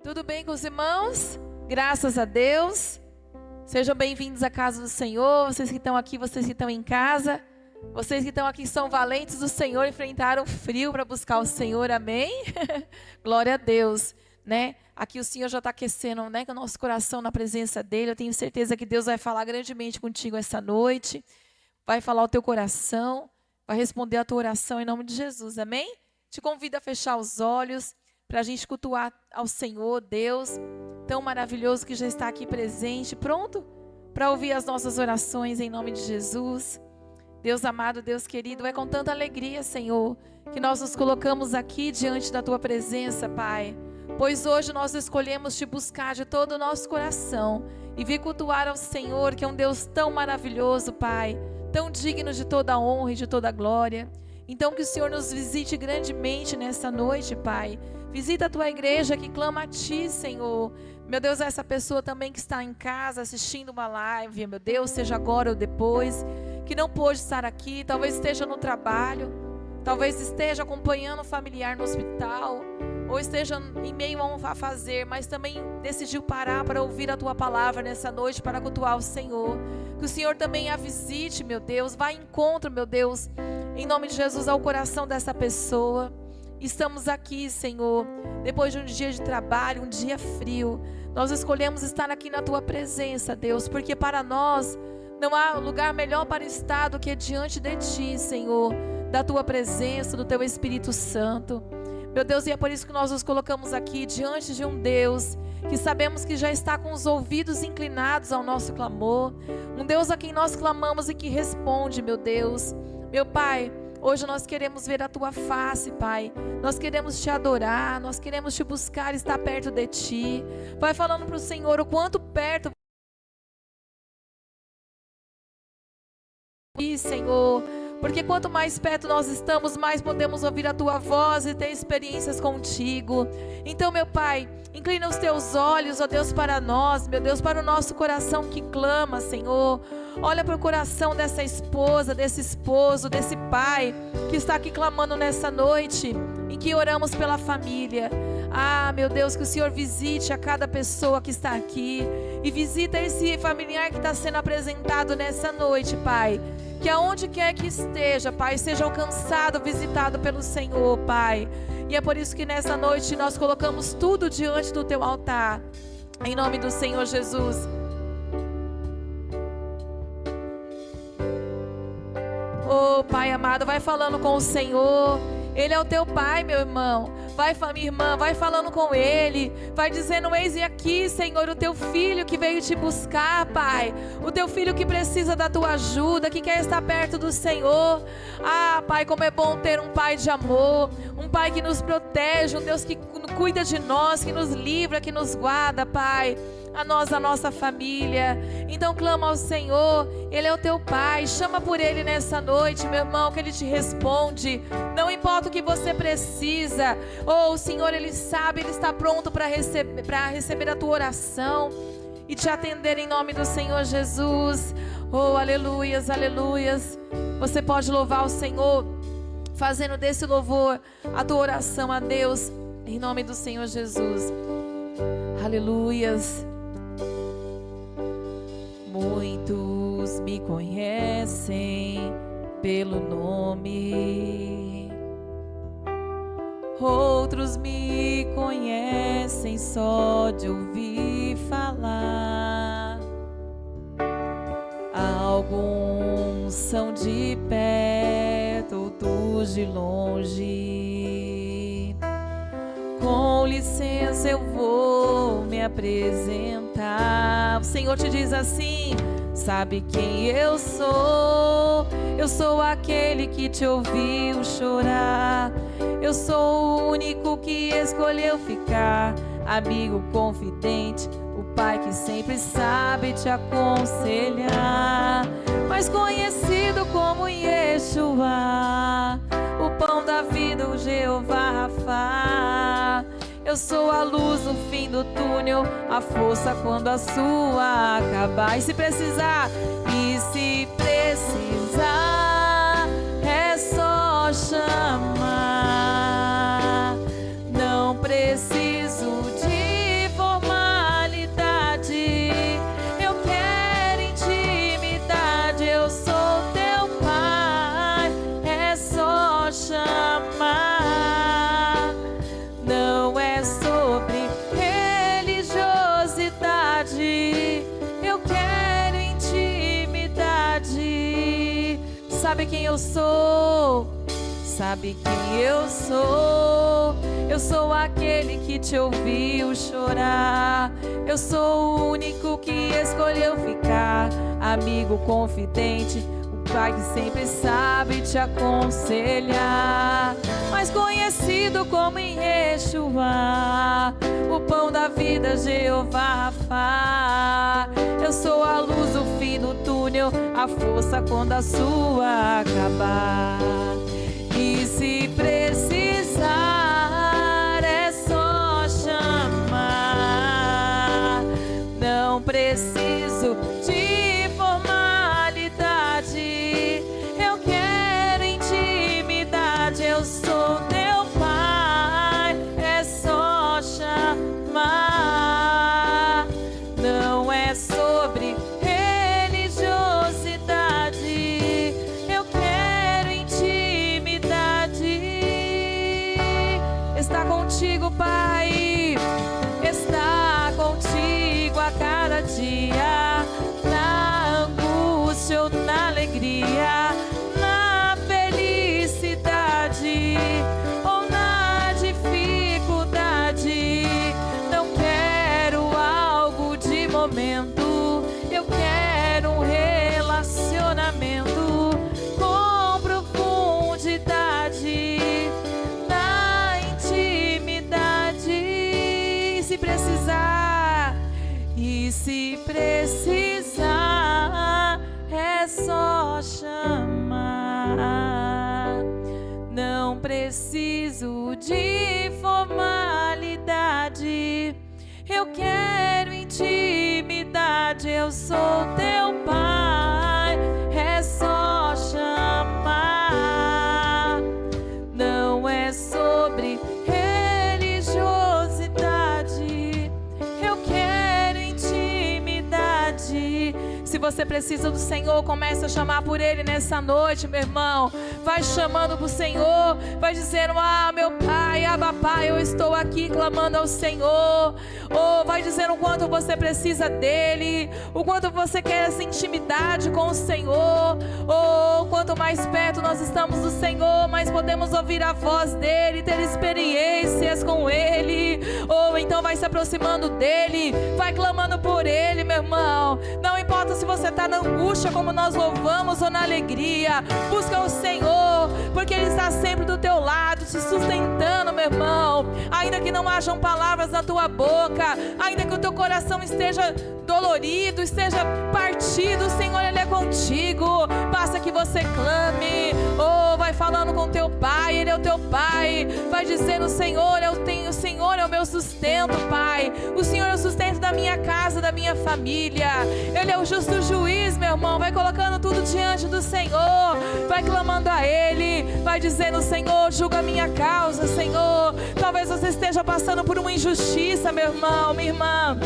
Tudo bem com os irmãos? Graças a Deus. Sejam bem-vindos à casa do Senhor. Vocês que estão aqui, vocês que estão em casa. Vocês que estão aqui são valentes do Senhor, enfrentaram frio para buscar o Senhor, amém? Glória a Deus, né? Aqui o Senhor já está aquecendo, né, com o nosso coração na presença dEle. Eu tenho certeza que Deus vai falar grandemente contigo essa noite. Vai falar o teu coração, vai responder a tua oração em nome de Jesus, amém? Te convido a fechar os olhos para a gente cultuar ao Senhor, Deus, tão maravilhoso que já está aqui presente, pronto para ouvir as nossas orações em nome de Jesus. Deus amado, Deus querido, é com tanta alegria, Senhor, que nós nos colocamos aqui diante da Tua presença, Pai. Pois hoje nós escolhemos Te buscar de todo o nosso coração e vir cultuar ao Senhor, que é um Deus tão maravilhoso, Pai, tão digno de toda a honra e de toda a glória. Então que o Senhor nos visite grandemente nessa noite, Pai. Visita a Tua igreja que clama a Ti, Senhor. Meu Deus, essa pessoa também que está em casa assistindo uma live, meu Deus, seja agora ou depois, que não pôde estar aqui, talvez esteja no trabalho, talvez esteja acompanhando um familiar no hospital, ou esteja em meio a um fazer, mas também decidiu parar para ouvir a Tua palavra nessa noite, para cultuar o Senhor. Que o Senhor também a visite, meu Deus, vá em encontro, meu Deus, em nome de Jesus, ao coração dessa pessoa. Estamos aqui, Senhor, depois de um dia de trabalho, um dia frio, nós escolhemos estar aqui na Tua presença, Deus, porque para nós não há lugar melhor para estar do que diante de Ti, Senhor, da Tua presença, do Teu Espírito Santo. Meu Deus, e é por isso que nós nos colocamos aqui diante de um Deus que sabemos que já está com os ouvidos inclinados ao nosso clamor, um Deus a quem nós clamamos e que responde, meu Deus. Meu Pai, hoje nós queremos ver a Tua face, Pai. Nós queremos Te adorar, nós queremos Te buscar, estar perto de Ti. Vai falando para o Senhor o quanto perto Senhor, porque quanto mais perto nós estamos, mais podemos ouvir a Tua voz e ter experiências contigo. Então, meu Pai, inclina os Teus olhos, ó Deus, para nós, meu Deus, para o nosso coração que clama, Senhor. Olha para o coração dessa esposa, desse esposo, desse pai que está aqui clamando nessa noite, em que oramos pela família. Ah, meu Deus, que o Senhor visite a cada pessoa que está aqui e visita esse familiar que está sendo apresentado nessa noite, Pai. Que aonde quer que esteja, Pai, seja alcançado, visitado pelo Senhor, Pai. E é por isso que nessa noite nós colocamos tudo diante do Teu altar, em nome do Senhor Jesus. Oh, Pai amado, vai falando com o Senhor. Ele é o teu Pai, meu irmão. Vai, minha irmã, vai falando com Ele. Vai dizendo, eis aqui, Senhor, o Teu filho que veio Te buscar, Pai. O Teu filho que precisa da Tua ajuda, que quer estar perto do Senhor. Ah, Pai, como é bom ter um Pai de amor. Um Pai que nos protege, um Deus que cuida de nós, que nos livra, que nos guarda, Pai. A nós, a nossa família. Então clama ao Senhor, Ele é o teu Pai, chama por Ele nessa noite, meu irmão, que Ele te responde. Não importa o que você precisa, o Senhor, Ele sabe, Ele está pronto para receber a tua oração e te atender em nome do Senhor Jesus. Oh, aleluias, aleluias. Você pode louvar o Senhor, fazendo desse louvor a tua oração a Deus, em nome do Senhor Jesus. Aleluias. Muitos me conhecem pelo nome, outros me conhecem só de ouvir falar. Alguns são de perto, outros de longe. Com licença eu vou me apresentar. O Senhor te diz assim: sabe quem eu sou? Eu sou aquele que te ouviu chorar. Eu sou o único que escolheu ficar, amigo confidente, o Pai que sempre sabe te aconselhar. Mais conhecido como Yeshua, o pão da vida, o Jeová Rafá. Eu sou a luz no fim do túnel, a força quando a sua acabar. E se precisar, é só chamar. Não preciso de intimidade. Eu quero intimidade. Sabe quem eu sou? Sabe quem eu sou? Eu sou aquele que te ouviu chorar. Eu sou o único que escolheu ficar. Amigo confidente, o pai que sempre sabe te aconselhar. Mais conhecido como em Yeshua, o pão da vida, Jeová Rafá. Eu sou a luz do fim do túnel, a força quando a sua acabar. E se precisar é só chamar. Não preciso de formalidade. Eu quero intimidade. Eu sou teu pai. É só chamar. Não é sobre religiosidade. Eu quero intimidade. Está contigo, Pai. Está contigo a cada dia, na angústia ou na alegria, na felicidade ou na dificuldade. Não quero algo de momento, eu quero um relacionamento com profundidade, na intimidade. Se precisar, e se precisar, é só chamar. Não preciso de formalidade. Eu quero intimidade. Eu sou teu pai. É só chamar. Não é sobre religiosidade. Eu quero intimidade. Se você precisa do Senhor, comece a chamar por Ele nessa noite, meu irmão. Vai chamando pro Senhor, vai dizendo: ah, meu Pai, Abba Pai, eu estou aqui clamando ao Senhor. Oh, vai dizendo o quanto você precisa dEle, o quanto você quer essa intimidade com o Senhor. Oh, quanto mais perto nós estamos do Senhor, mais podemos ouvir a voz dEle, ter experiências com Ele. Oh, então vai se aproximando dEle, vai clamando por Ele, meu irmão. Não importa se você está na angústia, como nós louvamos, ou na alegria, busca o Senhor, porque Ele está sempre do teu lado, te sustentando, meu irmão. Ainda que não hajam palavras na tua boca, ainda que o teu coração esteja dolorido, esteja partido, o Senhor, Ele é contigo. Basta que você clame. Oh, vai falando com teu Pai, Ele é o teu Pai. Vai dizendo: Senhor, o Senhor é o meu sustento, Pai. O Senhor é o sustento da minha casa, da minha família. Ele é o justo juiz, meu irmão. Vai colocando tudo diante do Senhor, vai clamando a Ele, vai dizendo: Senhor, julga a minha causa, Senhor. Talvez você esteja passando por uma injustiça, meu irmão, minha irmã,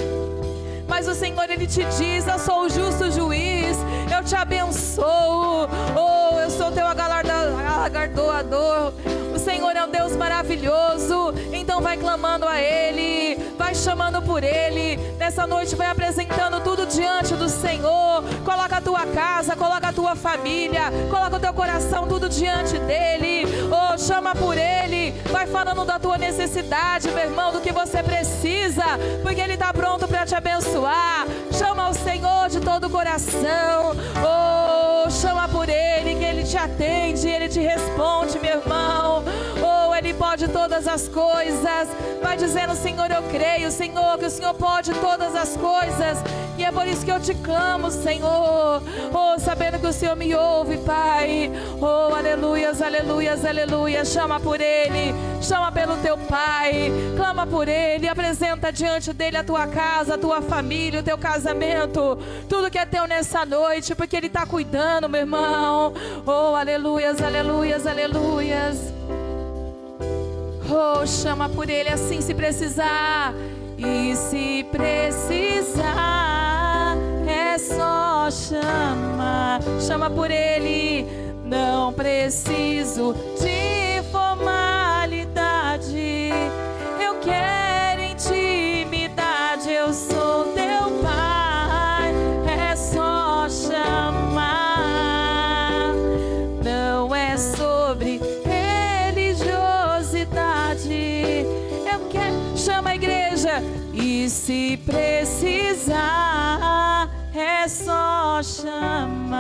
mas o Senhor, Ele te diz: eu sou o justo juiz, eu te abençoo. Oh, eu sou teu galardoador. O Senhor é um Deus maravilhoso. Então vai clamando a Ele, vai chamando por Ele. Nessa noite vai apresentando tudo diante do Senhor. Coloca a tua casa, coloca a tua família, coloca o teu coração tudo diante dEle. Oh, chama por Ele, vai falando da tua necessidade, meu irmão, do que você precisa, porque Ele está pronto para te abençoar. Chama o Senhor de todo o coração. Oh, chama por Ele, que Ele te atende, Ele te responde, meu irmão. Oh, Ele pode todas as coisas. Vai dizendo: Senhor, eu creio, Senhor, que o Senhor pode todas as coisas, e é por isso que eu te clamo, Senhor. Oh, sabendo que o Senhor me ouve, Pai. Oh, aleluias, aleluias, aleluias. Chama por Ele, chama pelo teu Pai, clama por Ele, apresenta diante dEle a tua casa, a tua família, o teu casamento, tudo que é teu nessa noite, porque Ele está cuidando, meu irmão. Oh, aleluias, aleluias, aleluias. Oh, chama por Ele assim, se precisar. E se precisar, é só chamar. Chama por Ele. Não preciso de formalidade. Eu quero intimidade. Eu sou teu Pai. E se precisar, é só chamar.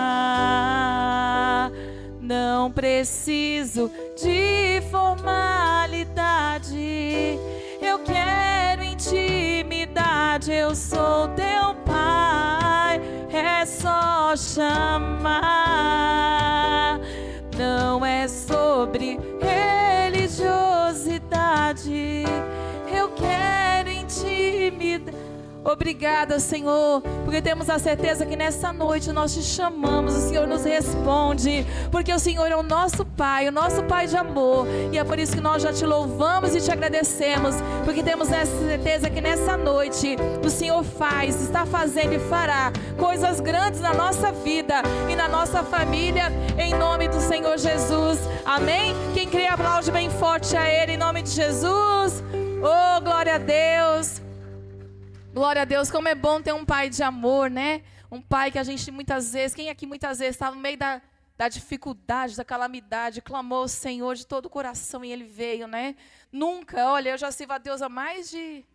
Não preciso de formalidade. Eu quero intimidade. Eu sou teu pai. É só chamar. Não é sobre religiosidade. Eu quero intimidade. Obrigada, Senhor, porque temos a certeza que nessa noite nós te chamamos, o Senhor nos responde, porque o Senhor é o nosso Pai de amor, e é por isso que nós já te louvamos e te agradecemos, porque temos essa certeza que nessa noite o Senhor está fazendo e fará coisas grandes na nossa vida e na nossa família, em nome do Senhor Jesus, amém? Quem crê, aplaude bem forte a Ele, em nome de Jesus. Oh, glória a Deus. Glória a Deus, como é bom ter um pai de amor, né? Um pai que a gente muitas vezes, quem aqui muitas vezes está no meio da dificuldade, da calamidade, clamou ao Senhor de todo o coração e Ele veio, né? Nunca, olha, eu já sirvo a Deus há mais de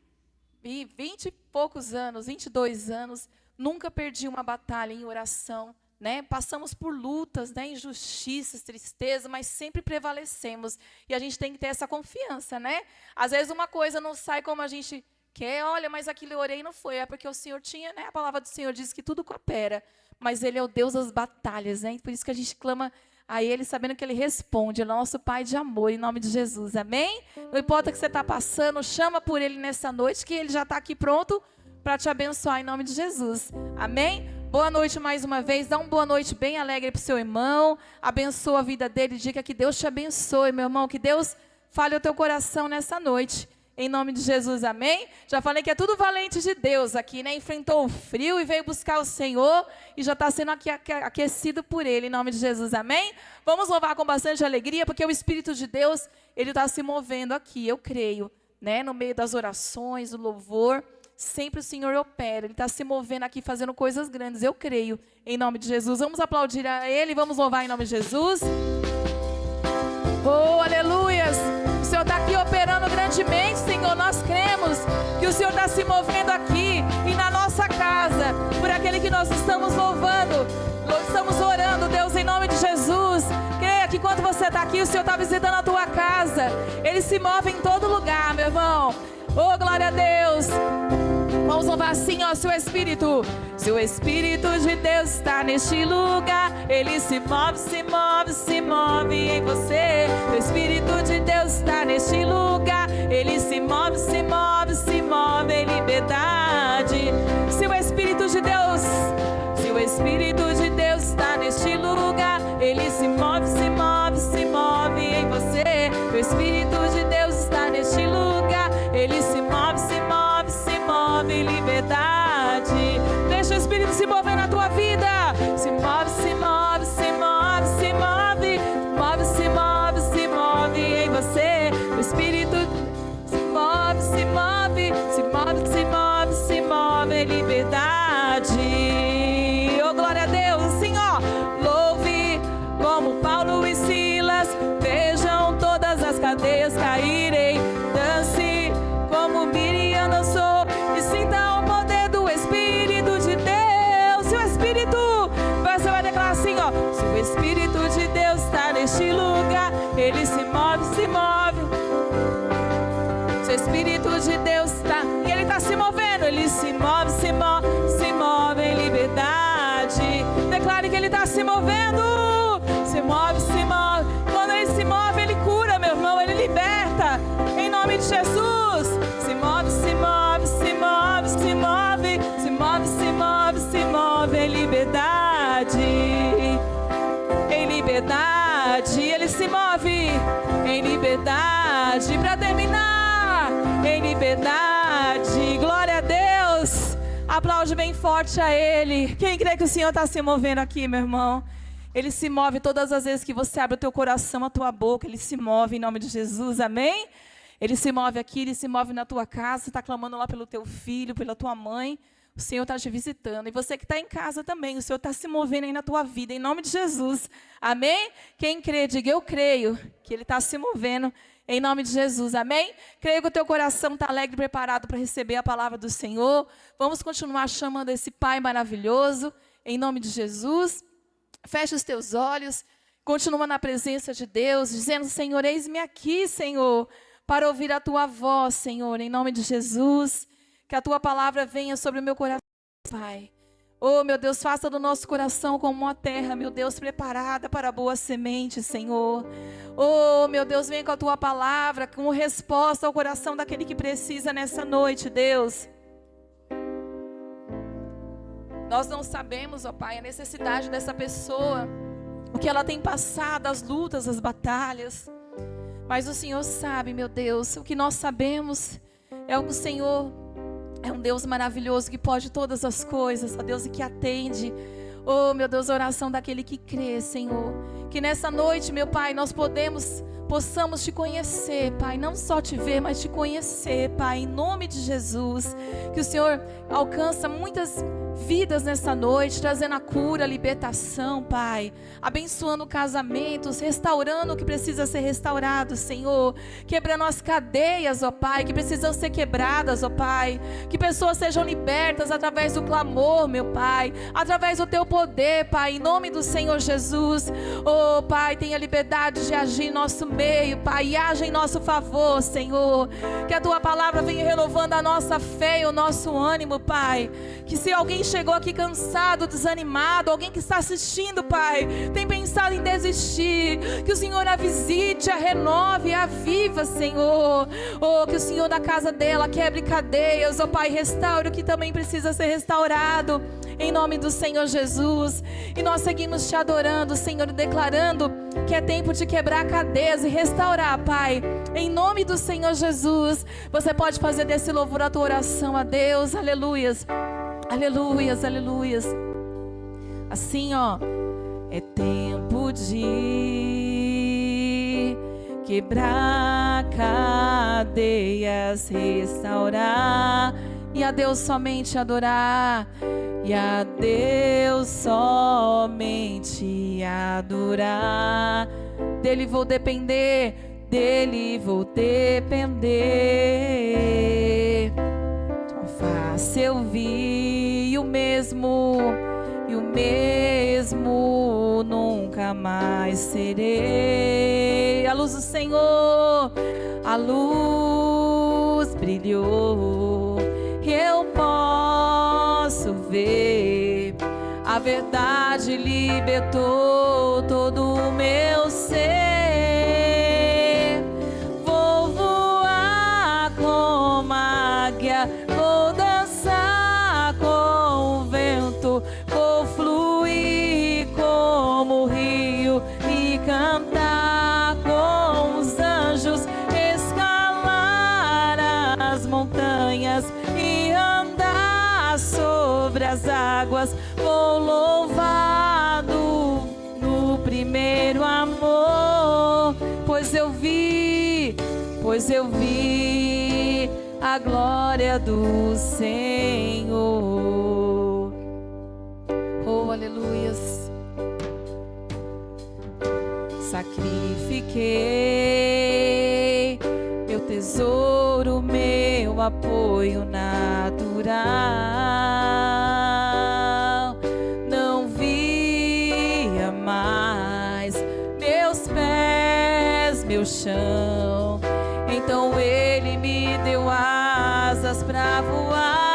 20 e poucos anos, 22 anos, nunca perdi uma batalha em oração, né? Passamos por lutas, né? Injustiças, tristeza, mas sempre prevalecemos. E a gente tem que ter essa confiança, né? Às vezes uma coisa não sai como a gente quer, olha, mas aquilo eu orei e não foi, é porque o Senhor tinha, né? A palavra do Senhor diz que tudo coopera, mas Ele é o Deus das batalhas, né? Por isso que a gente clama a Ele, sabendo que Ele responde, é nosso Pai de amor, em nome de Jesus, amém? Não importa o que você está passando, chama por Ele nessa noite, que Ele já está aqui pronto para te abençoar, em nome de Jesus, amém? Boa noite mais uma vez, dá uma boa noite bem alegre para o seu irmão, abençoa a vida dele, diga que Deus te abençoe, meu irmão, que Deus fale ao teu coração nessa noite. Em nome de Jesus, amém? Já falei que é tudo valente de Deus aqui, né? Enfrentou o frio e veio buscar o Senhor e já está sendo aquecido por Ele, em nome de Jesus, amém? Vamos louvar com bastante alegria, porque o Espírito de Deus, Ele está se movendo aqui, eu creio, né? No meio das orações, do louvor, sempre o Senhor opera, Ele está se movendo aqui, fazendo coisas grandes, eu creio, em nome de Jesus. Vamos aplaudir a Ele, vamos louvar em nome de Jesus. Oh, aleluias! O Senhor está aqui operando grandemente, Senhor. Nós cremos que o Senhor está se movendo aqui e na nossa casa, por aquele que nós estamos louvando, estamos orando, Deus, em nome de Jesus. Creia que quando você está aqui, o Senhor está visitando a tua casa. Ele se move em todo lugar, meu irmão. Oh, glória a Deus! Vamos louvar assim, ó, seu Espírito. Se o Espírito de Deus está neste lugar, Ele se move, se move, se move em você. O Espírito de Deus está neste lugar, Ele se move, se move, se move em liberdade. Se o Espírito de Deus, se o Espírito de Deus está neste lugar, Ele se move, se move, se move em você. O Espírito de Deus está neste lugar, Ele se move, se move, se move em liberdade. Deixa o Espírito se mover na tua vida. Se move, se move, se move, se move. Move, se move, se move em você. O Espírito se move, se move, se move, se move, se move em liberdade. Oh, glória a Deus, sim, ó. Louve como Paulo e Silas, vejam todas as cadeias caírem. Dance como Miriam dançou e sinta o poder do Espírito de Deus. Se o Espírito, você vai declarar assim, ó. Se o Espírito de Deus está neste lugar, Ele se move, se move. Se o Espírito de Deus está, e Ele está se movendo, Ele se move, se move, se move em liberdade. Declare que Ele está se movendo. Se move, se move. Quando Ele se move, Ele cura, meu irmão, Ele liberta. Em nome de Jesus. Se move, se move, se move, se move, se move, se move, se move em liberdade. Em liberdade, Ele se move. Em liberdade, para terminar. Em liberdade, glória a Deus. Aplaude bem forte a Ele. Quem crê que o Senhor está se movendo aqui, meu irmão? Ele se move todas as vezes que você abre o teu coração, a tua boca. Ele se move em nome de Jesus, amém? Ele se move aqui, Ele se move na tua casa. Você está clamando lá pelo teu filho, pela tua mãe. O Senhor está te visitando. E você que está em casa também, o Senhor está se movendo aí na tua vida, em nome de Jesus, amém? Quem crê, diga eu creio que Ele está se movendo Em nome de Jesus, amém? Creio que o teu coração está alegre e preparado para receber a palavra do Senhor. Vamos continuar chamando esse Pai maravilhoso, em nome de Jesus. Fecha os teus olhos, continua na presença de Deus, dizendo: Senhor, eis-me aqui, Senhor, para ouvir a tua voz, Senhor, em nome de Jesus. Que a tua palavra venha sobre o meu coração, Pai. Oh, meu Deus, faça do nosso coração como uma terra, meu Deus, preparada para a boa semente, Senhor. Oh, meu Deus, venha com a tua palavra, como resposta ao coração daquele que precisa nessa noite, Deus. Nós não sabemos, ó Pai, a necessidade dessa pessoa, o que ela tem passado, as lutas, as batalhas. Mas o Senhor sabe, meu Deus, o que nós sabemos é o que o Senhor é um Deus maravilhoso que pode todas as coisas, ó Deus, e que atende, oh meu Deus, a oração daquele que crê, Senhor. Que nessa noite, meu Pai, nós possamos te conhecer, Pai, não só te ver, mas te conhecer, Pai, em nome de Jesus. Que o Senhor alcança muitas vidas nessa noite, trazendo a cura, a libertação, Pai, abençoando casamentos, restaurando o que precisa ser restaurado, Senhor, quebrando as cadeias, ó Pai, que precisam ser quebradas, ó Pai, que pessoas sejam libertas através do clamor, meu Pai, através do teu poder, Pai, em nome do Senhor Jesus. Oh Pai, tenha liberdade de agir em nosso meio, Pai, e haja em nosso favor, Senhor. Que a tua palavra venha renovando a nossa fé e o nosso ânimo, Pai. Que se alguém chegou aqui cansado, desanimado, alguém que está assistindo, Pai, tem pensado em desistir, que o Senhor a visite, a renove, a aviva, Senhor. Oh, que o Senhor da casa dela quebre cadeias, oh Pai, restaure o que também precisa ser restaurado, em nome do Senhor Jesus. E nós seguimos te adorando, Senhor, e declarando que é tempo de quebrar cadeias e restaurar, Pai, em nome do Senhor Jesus. Você pode fazer desse louvor a tua oração a Deus, aleluias, aleluias, aleluias. Assim, ó, é tempo de quebrar cadeias, restaurar, e a Deus somente adorar, e a Deus somente adorar. Dele vou depender, dele vou depender. Faça eu vi o mesmo, e o mesmo nunca mais serei. A luz do Senhor, a luz brilhou, eu posso ver, a verdade libertou todo o meu ser. Vou voar como águia, vou dançar com o vento, vou fluir como o rio e cantar com os anjos, escalar as montanhas e andar sobre as águas. Vou louvar no primeiro amor, pois eu vi a glória do Senhor. Oh, aleluias. Sacrifiquei meu tesouro, meu apoio natural. Não via mais meus pés, meu chão. Então Ele me deu asas pra voar.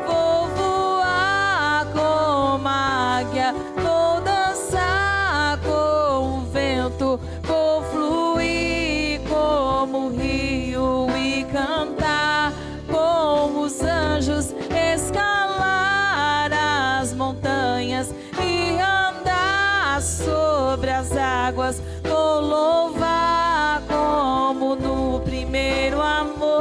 Vou voar como águia, vou dançar com o vento, vou fluir como o rio e cantar com os anjos, escalar as montanhas e andar sobre as águas. Vou louvar como no primeiro amor,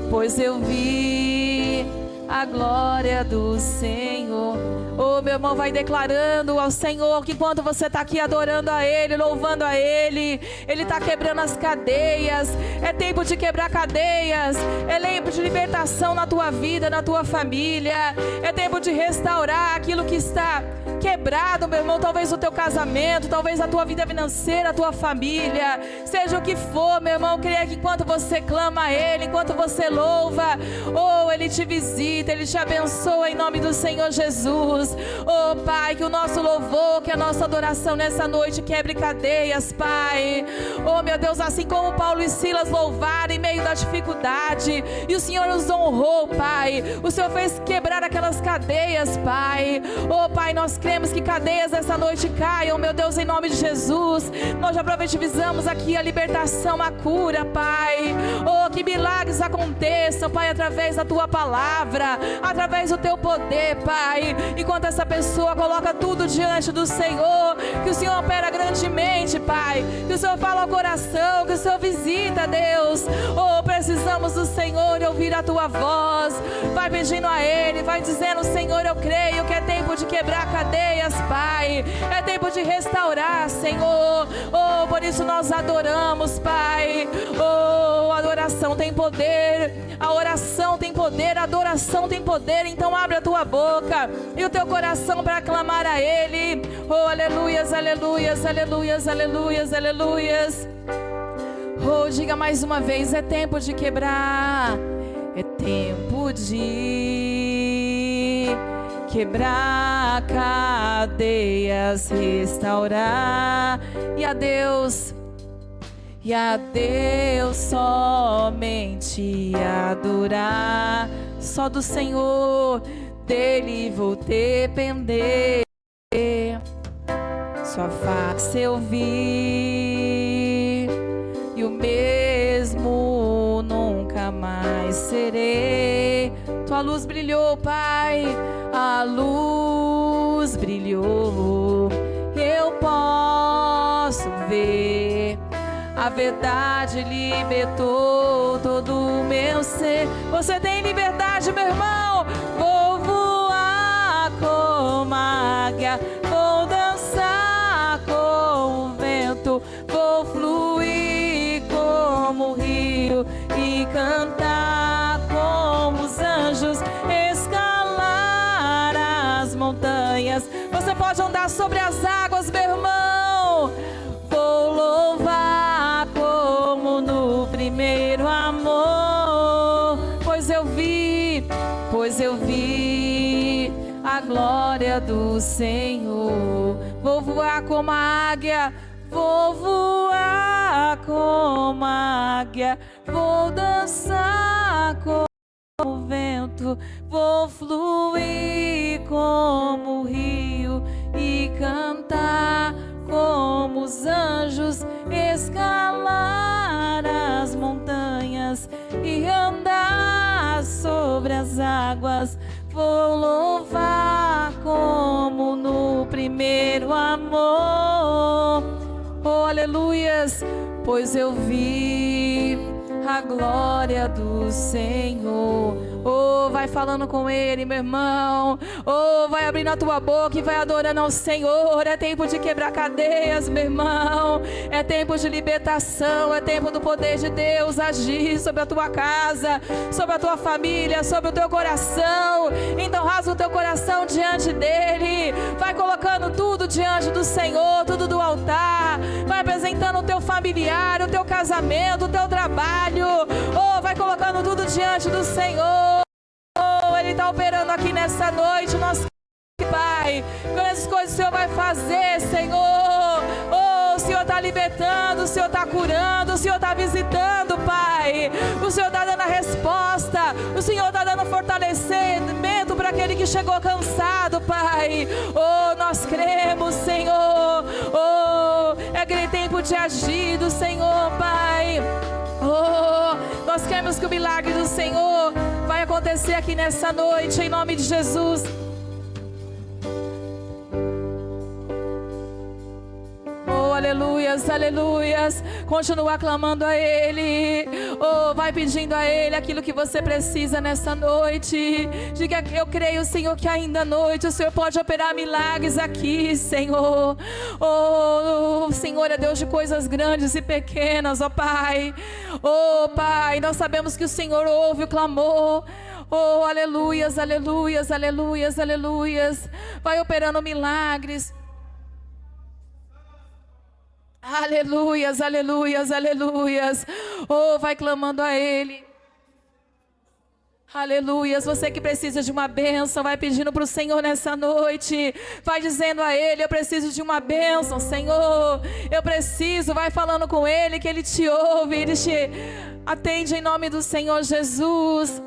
pois eu vi a glória do Senhor. Oh, meu irmão, vai declarando ao Senhor que enquanto você está aqui adorando a Ele, louvando a Ele, Ele está quebrando as cadeias. É tempo de quebrar cadeias, é tempo de libertação na tua vida, na tua família. É tempo de restaurar aquilo que está quebrado, meu irmão. Talvez o teu casamento, talvez a tua vida financeira, a tua família, seja o que for, meu irmão. Creia que enquanto você clama a Ele, enquanto você louva, oh, Ele te visita, Ele te abençoa em nome do Senhor Jesus. Oh, Pai, que o nosso louvor, que a nossa adoração nessa noite quebre cadeias, Pai. Oh, meu Deus, assim como Paulo e Silas louvaram em meio da dificuldade, e o Senhor nos honrou, Pai. O Senhor fez quebrar aquelas cadeias, Pai. Oh, Pai, nós cremos que cadeias essa noite caiam, meu Deus, em nome de Jesus. Nós já profetizamos aqui a libertação, a cura, Pai. Oh, que milagres aconteçam, Pai, através da Tua palavra, através do Teu poder, Pai. Enquanto essa pessoa coloca tudo diante do Senhor, que o Senhor opera grandemente, Pai. Que o Senhor fala ao coração, que o Senhor visita, Deus. Oh, precisamos do Senhor e ouvir a Tua voz. Vai pedindo a Ele, vai dizendo: Senhor, eu creio que é tempo de quebrar cadeias, Pai. É tempo de restaurar, Senhor. Oh, por isso nós adoramos, Pai. Oh, a adoração tem poder, a oração tem poder, a adoração tem poder. Então abre a tua boca e o teu coração para clamar a Ele. Oh, aleluias, aleluias, aleluias, aleluias, aleluias. Oh, diga mais uma vez: é tempo de quebrar, é tempo de quebrar cadeias, restaurar. E a Deus somente adorar. Só do Senhor, dele vou depender. Sua face eu vi, e o mesmo nunca mais serei. Tua luz brilhou, Pai, a luz brilhou. Eu posso ver, a verdade libertou todo o meu ser. Você tem liberdade, meu irmão. Vou voar como águia, vou dançar com o vento, vou fluir como o rio e cantar como os anjos, escalar as montanhas. Você pode andar sobre as águas, meu irmão. Vou louvar como no primeiro amor, pois eu vi a glória do Senhor. Vou voar como a águia, vou voar como a águia, vou dançar como o vento, vou fluir como o rio e cantar como os anjos, escalar as montanhas e andar sobre as águas. Vou louvar como no primeiro amor. Oh, aleluias, pois eu vi a glória do Senhor. Oh, vai falando com Ele, meu irmão. Oh, vai abrindo a tua boca e vai adorando ao Senhor. É tempo de quebrar cadeias, meu irmão. É tempo de libertação. É tempo do poder de Deus agir sobre a tua casa, sobre a tua família, sobre o teu coração. Então rasga o teu coração diante dEle. Vai colocando tudo diante do Senhor, tudo do altar. Vai apresentando o teu familiar, o teu casamento, o teu trabalho. Oh, vai colocando tudo diante do Senhor. Oh, Ele está operando aqui nessa noite, nosso Pai. Grandes coisas o Senhor vai fazer, Senhor. Oh, o Senhor está libertando, o Senhor está curando, o Senhor está visitando, Pai. O Senhor está dando a resposta, o Senhor está dando fortalecimento para aquele que chegou cansado, Pai. Oh, nós cremos, Senhor. Oh, é aquele tempo de agir do Senhor, Pai. Oh, nós queremos que o milagre do Senhor vai acontecer aqui nessa noite, em nome de Jesus. Oh, aleluia. aleluias, aleluias. Continua clamando a Ele. Oh, vai pedindo a Ele aquilo que você precisa nessa noite. Diga: eu creio, Senhor, que ainda à noite o Senhor pode operar milagres aqui, Senhor. Oh, o Senhor é Deus de coisas grandes e pequenas, ó Pai. Oh, Pai, nós sabemos que o Senhor ouve o clamor. Oh, aleluias, aleluias, aleluias, aleluias. Vai operando milagres. Aleluias, aleluias, aleluias. Oh, vai clamando a Ele. Aleluias. Você que precisa de uma bênção, vai pedindo para o Senhor nessa noite. Vai dizendo a Ele: eu preciso de uma bênção, Senhor. Eu preciso. Vai falando com Ele que Ele te ouve. Ele te atende em nome do Senhor Jesus.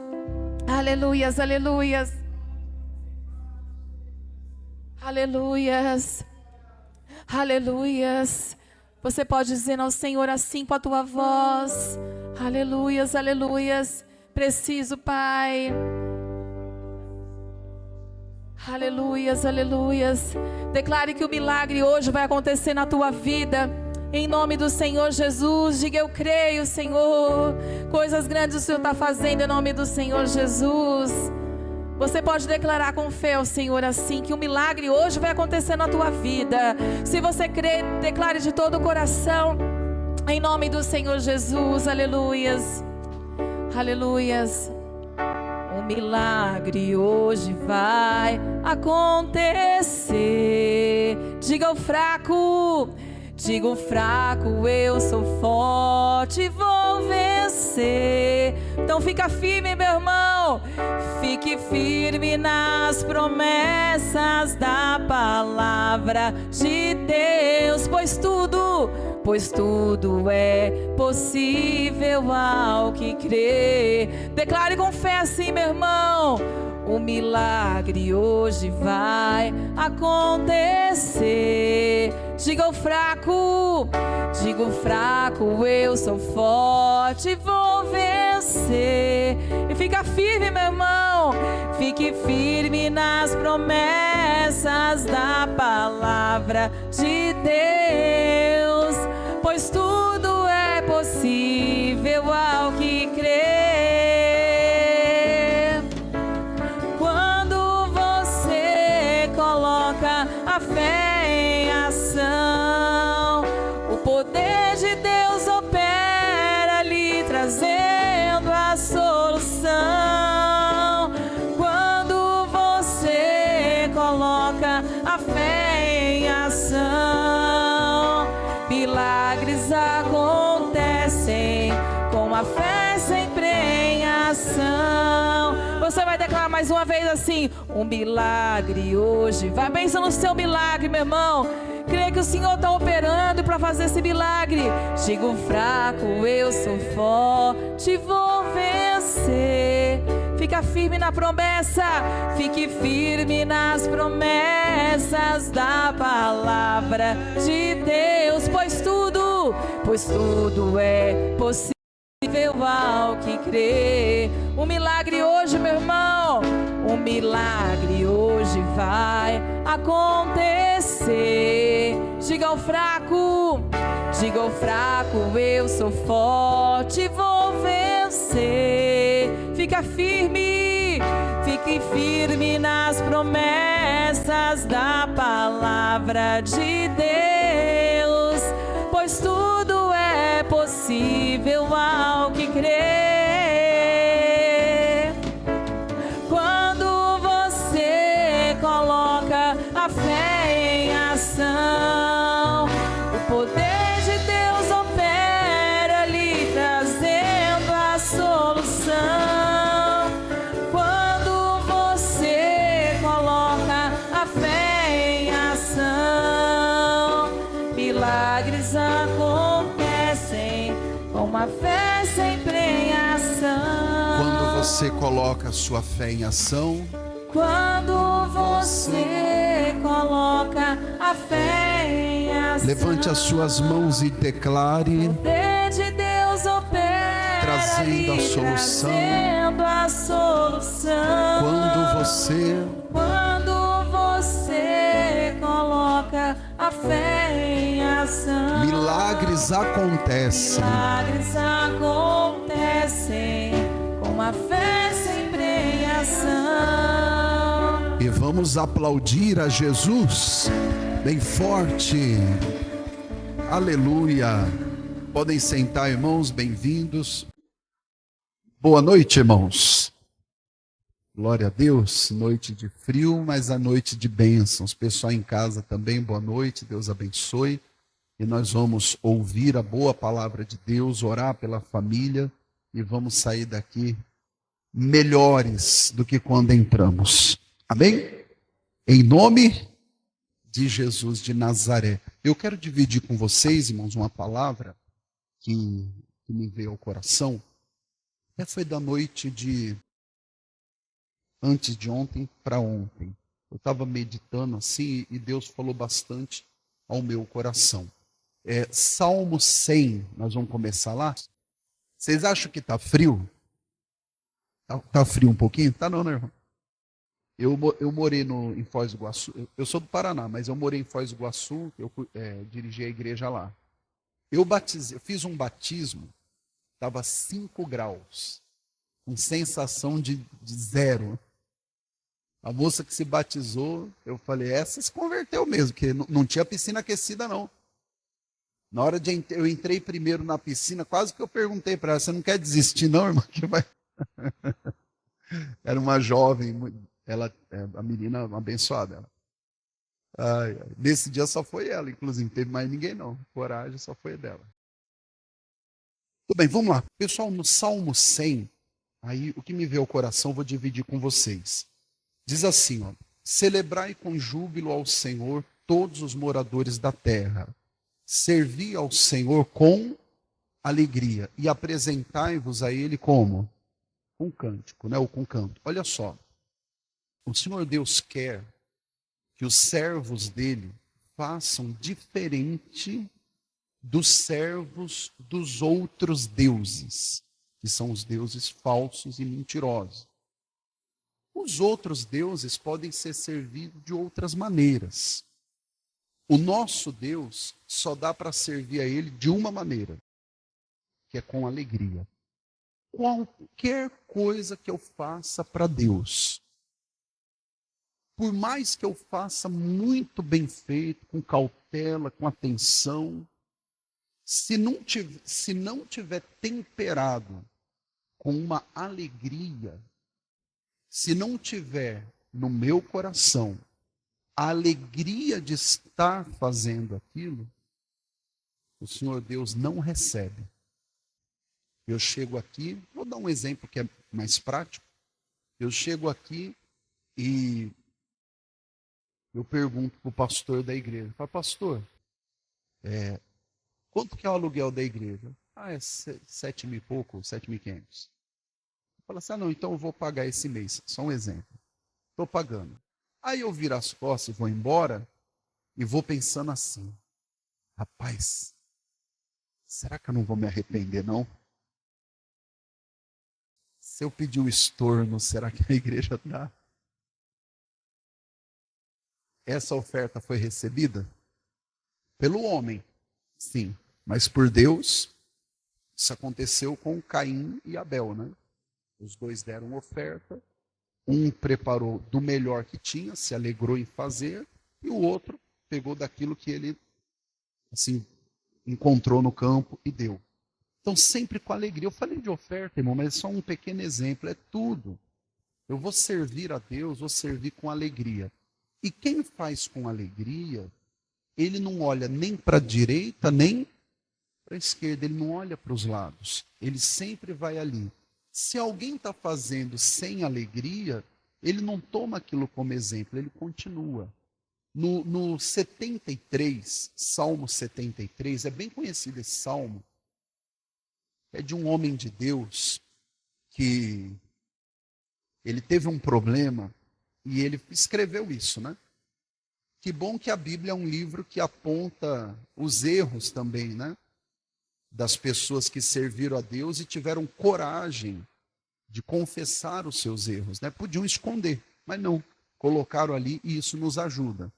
Aleluias, aleluias. Aleluias. Aleluias. Você pode dizer ao Senhor assim com a tua voz: aleluias, aleluias. Preciso, Pai. Aleluias, aleluias. Declare que o milagre hoje vai acontecer na tua vida. Em nome do Senhor Jesus. Diga: eu creio, Senhor. Coisas grandes o Senhor está fazendo em nome do Senhor Jesus. Você pode declarar com fé ao Senhor assim, que o milagre hoje vai acontecer na tua vida. Se você crê, declare de todo o coração, em nome do Senhor Jesus. Aleluias, aleluias. O milagre hoje vai acontecer. Diga ao fraco: diga ao fraco, eu sou forte, vou vencer. Então fica firme, meu irmão. Fique firme nas promessas da palavra de Deus, pois tudo é possível ao que crê. Declare com fé assim, meu irmão: o milagre hoje vai acontecer. Diga ao fraco: diga ao fraco, eu sou forte, vou vencer. E fica firme, meu irmão. Fique firme nas promessas da palavra de Deus, pois tudo é possível ao que crê. Quando você coloca a fé em ação, o poder de Deus opera ali, trazendo a solução. Quando você coloca a fé em ação, milagres acontecem com a fé sempre em ação. Você vai declarar mais uma vez assim: um milagre hoje. Vai pensando no seu milagre, meu irmão. Creia que o Senhor está operando para fazer esse milagre. Diga ao fraco, eu sou forte, vou vencer. Fica firme na promessa. Fique firme nas promessas da palavra de Deus, pois tudo é possível ao que crê. O milagre hoje, meu irmão, o milagre hoje vai acontecer. Diga ao fraco, eu sou forte, vou vencer. Fica firme, fique firme nas promessas da palavra de Deus, pois tudo é possível ao que crê. Quando você coloca a fé em ação, o poder de Deus opera ali, trazendo a solução. Quando você coloca a fé em ação, milagres acontecem com a fé sempre em ação. Quando você coloca a sua fé em ação, quando você coloca a fé em ação, levante as suas mãos e declare: o poder de Deus opera, trazendo a solução. Trazendo a solução. Quando você coloca a fé em ação, Milagres acontecem. Milagres acontecem com a fé sempre em ação. E vamos aplaudir a Jesus bem forte. Aleluia. Podem sentar, irmãos, bem-vindos. Boa noite, irmãos. Glória a Deus. Noite de frio, mas a noite de bênçãos. Pessoal em casa também, boa noite. Deus abençoe. E nós vamos ouvir a boa palavra de Deus, orar pela família e vamos sair daqui melhores do que quando entramos. Amém? Em nome de Jesus de Nazaré. Eu quero dividir com vocês, irmãos, uma palavra que me veio ao coração. Foi da noite de antes de ontem para ontem. Eu estava meditando assim e Deus falou bastante ao meu coração. Salmo 100, nós vamos começar lá. Vocês acham que está frio? Tá frio um pouquinho? Tá não, né, irmão? Eu morei em Foz do Iguaçu. Eu sou do Paraná, mas eu morei em Foz do Iguaçu. Eu dirigi a igreja lá. Eu fiz um batismo, estava 5 graus, com sensação de 0. A moça que se batizou, eu falei, essa se converteu mesmo, porque não tinha piscina aquecida, não. Na hora de eu entrei primeiro na piscina, quase que eu perguntei para ela, você não quer desistir não, irmã? Que vai... Era uma jovem, a menina abençoada. Nesse dia só foi ela, inclusive, não teve mais ninguém não. Coragem só foi dela. Tudo bem, vamos lá. Pessoal, no Salmo 100, aí o que me veio ao coração, vou dividir com vocês. Diz assim, ó, celebrai com júbilo ao Senhor todos os moradores da terra. Servi ao Senhor com alegria e apresentai-vos a Ele como? Com cântico, né? Ou com canto. Olha só, o Senhor Deus quer que os servos dele façam diferente dos servos dos outros deuses, que são os deuses falsos e mentirosos. Os outros deuses podem ser servidos de outras maneiras. O nosso Deus só dá para servir a Ele de uma maneira, que é com alegria. Qualquer coisa que eu faça para Deus, por mais que eu faça muito bem feito, com cautela, com atenção, se não tiver temperado com uma alegria, se não tiver no meu coração a alegria de estar fazendo aquilo, o Senhor Deus não recebe. Eu chego aqui, vou dar um exemplo que é mais prático. Eu chego aqui e eu pergunto para o pastor da igreja, falo, pastor, quanto que é o aluguel da igreja? É 7 mil e pouco, 7.500. Fala assim, não, então eu vou pagar esse mês. Só um exemplo. Estou pagando. Aí eu viro as costas e vou embora e vou pensando assim, rapaz, será que eu não vou me arrepender, não? Se eu pedir o estorno, será que a igreja dá? Essa oferta foi recebida? Pelo homem, sim. Mas por Deus, isso aconteceu com Caim e Abel, né? Os dois deram oferta. Um preparou do melhor que tinha, se alegrou em fazer, e o outro pegou daquilo que ele assim encontrou no campo e deu. Então, sempre com alegria. Eu falei de oferta, irmão, mas é só um pequeno exemplo, é tudo. Eu vou servir a Deus, vou servir com alegria. E quem faz com alegria, ele não olha nem para a direita, nem para a esquerda, ele não olha para os lados. Ele sempre vai ali. Se alguém está fazendo sem alegria, ele não toma aquilo como exemplo, ele continua. No 73, Salmo 73, é bem conhecido esse salmo, é de um homem de Deus que ele teve um problema e ele escreveu isso, né? Que bom que a Bíblia é um livro que aponta os erros também, né? Das pessoas que serviram a Deus e tiveram coragem de confessar os seus erros, né? Podiam esconder, mas não, colocaram ali e isso nos ajuda.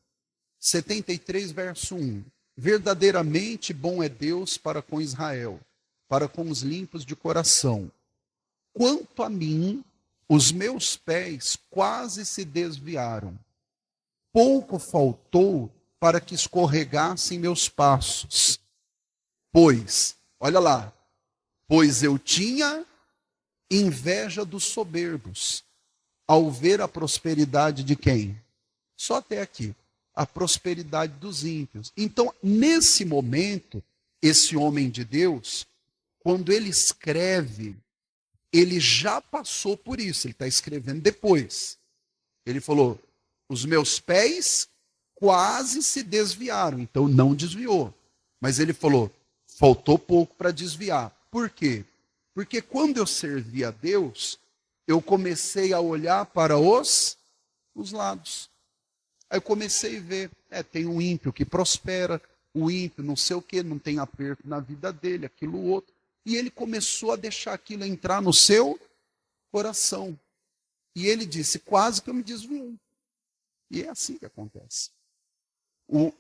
73, verso 1. Verdadeiramente bom é Deus para com Israel, para com os limpos de coração. Quanto a mim, os meus pés quase se desviaram. Pouco faltou para que escorregassem meus passos. Pois, olha lá, pois eu tinha inveja dos soberbos, ao ver a prosperidade de quem? Só até aqui. A prosperidade dos ímpios. Então, nesse momento, esse homem de Deus, quando ele escreve, ele já passou por isso, ele está escrevendo depois. Ele falou: os meus pés quase se desviaram, então não desviou. Mas ele falou: faltou pouco para desviar. Por quê? Porque quando eu servi a Deus, eu comecei a olhar para os lados. Aí eu comecei a ver, tem um ímpio que prospera, o ímpio não sei o que, não tem aperto na vida dele, aquilo outro. E ele começou a deixar aquilo entrar no seu coração. E ele disse, quase que eu me desviei. E é assim que acontece.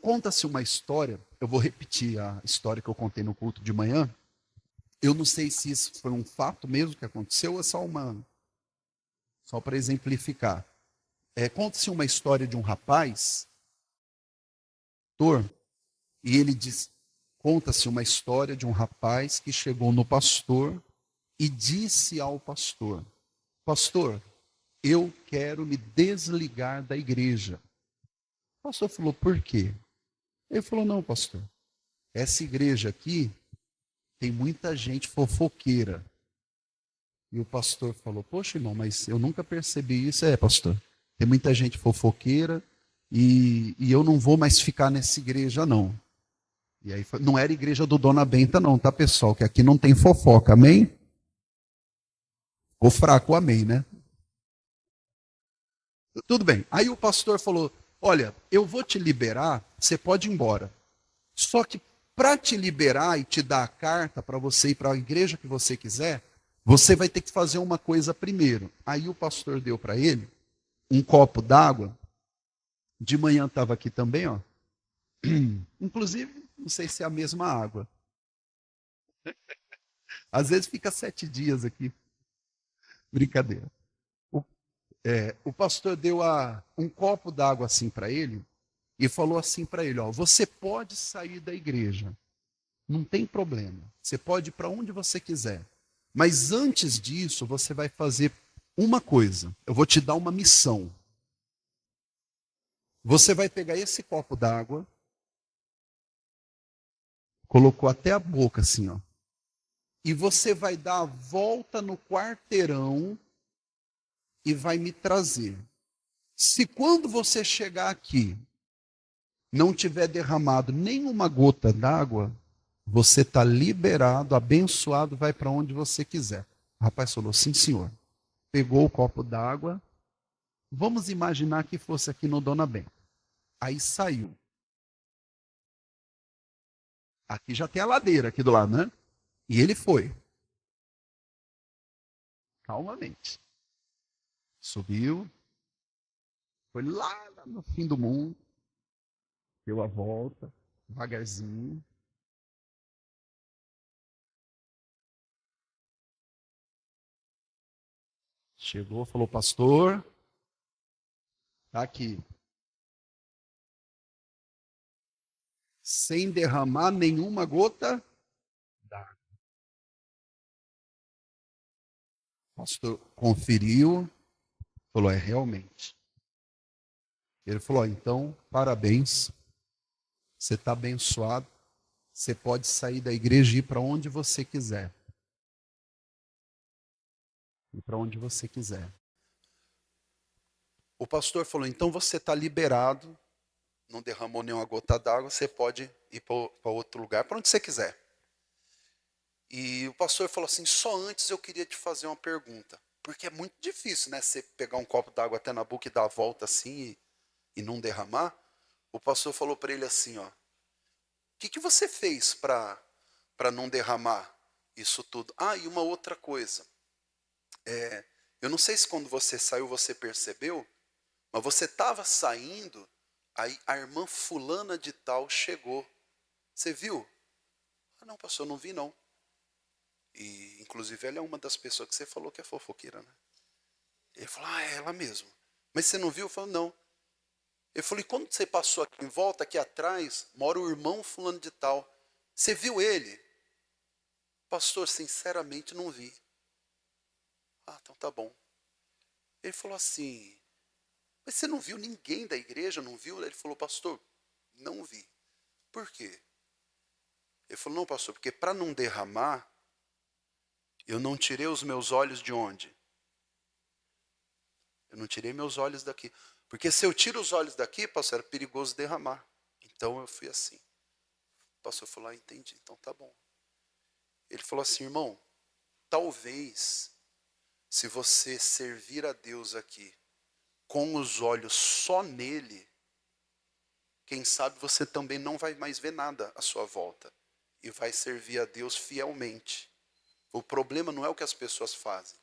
Conta-se uma história, eu vou repetir a história que eu contei no culto de manhã. Eu não sei se isso foi um fato mesmo que aconteceu ou é só para exemplificar. Conta-se uma história de um rapaz, e ele diz, conta-se uma história de um rapaz que chegou no pastor e disse ao pastor, pastor, eu quero me desligar da igreja. O pastor falou, por quê? Ele falou, não, pastor, essa igreja aqui tem muita gente fofoqueira. E o pastor falou, poxa, irmão, mas eu nunca percebi isso. Pastor, tem muita gente fofoqueira e eu não vou mais ficar nessa igreja, não. E aí, não era igreja do Dona Benta, não, tá, pessoal? Que aqui não tem fofoca, amém? Ficou fraco, amém, né? Tudo bem. Aí o pastor falou, olha, eu vou te liberar, você pode ir embora. Só que para te liberar e te dar a carta para você ir para a igreja que você quiser, você vai ter que fazer uma coisa primeiro. Aí o pastor deu para ele um copo d'água. De manhã estava aqui também, ó. Inclusive, não sei se é a mesma água. Às vezes fica 7 dias aqui. Brincadeira. O pastor deu um copo d'água assim para ele e falou assim para ele, ó, você pode sair da igreja. Não tem problema. Você pode ir para onde você quiser. Mas antes disso, você vai fazer uma coisa. Eu vou te dar uma missão. Você vai pegar esse copo d'água, colocou até a boca assim, ó. E você vai dar a volta no quarteirão e vai me trazer. Se quando você chegar aqui não tiver derramado nenhuma gota d'água, você está liberado, abençoado, vai para onde você quiser. O rapaz falou, sim, senhor. Pegou o copo d'água. Vamos imaginar que fosse aqui no Dona Benta. Aí saiu. Aqui já tem a ladeira aqui do lado, né? E ele foi. Calmamente. Subiu. Foi lá no fim do mundo. Deu a volta. Devagarzinho. Chegou, falou, pastor. Tá aqui. Sem derramar nenhuma gota d'água. O pastor conferiu. Falou, realmente. Ele falou, então, parabéns. Você está abençoado. Você pode sair da igreja e ir para onde você quiser. Ir para onde você quiser. O pastor falou, então você está liberado. Não derramou nenhuma gota d'água. Você pode ir para outro lugar, para onde você quiser. E o pastor falou assim, só antes eu queria te fazer uma pergunta. Porque é muito difícil, né? Você pegar um copo d'água até na boca e dar a volta assim e não derramar. O pastor falou para ele assim, ó. O que você fez para não derramar isso tudo? Ah, e uma outra coisa. Eu não sei se quando você saiu você percebeu, mas você estava saindo, aí a irmã fulana de tal chegou Você viu? Ah, não, pastor, eu não vi não. E, inclusive, ela é uma das pessoas que você falou que é fofoqueira, né? Ele falou, ah, é ela mesmo. Mas você não viu? Eu falei, não. Eu falei, quando você passou aqui em volta, aqui atrás, mora o irmão fulano de tal. Você viu ele? Pastor, sinceramente não vi. Ah, então tá bom. Ele falou assim, mas você não viu ninguém da igreja, não viu? Ele falou, pastor, não vi. Por quê? Ele falou, não, pastor, porque para não derramar, eu não tirei os meus olhos de onde? Eu não tirei meus olhos daqui. Porque se eu tiro os olhos daqui, pastor, era perigoso derramar. Então eu fui assim. O pastor falou, ah, entendi, então tá bom. Ele falou assim, irmão, talvez, se você servir a Deus aqui, com os olhos só nele, quem sabe você também não vai mais ver nada à sua volta. E vai servir a Deus fielmente. O problema não é o que as pessoas fazem.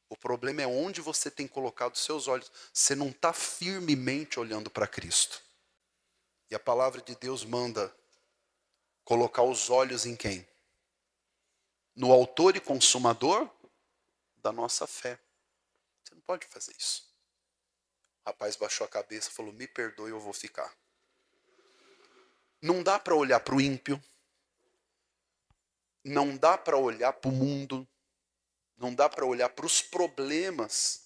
O problema é onde você tem colocado seus olhos. Você não está firmemente olhando para Cristo. E a palavra de Deus manda colocar os olhos em quem? No autor e consumador da nossa fé. Você não pode fazer isso. O rapaz baixou a cabeça e falou, me perdoe, eu vou ficar. Não dá para olhar para o ímpio. Não dá para olhar para o mundo. Não dá para olhar para os problemas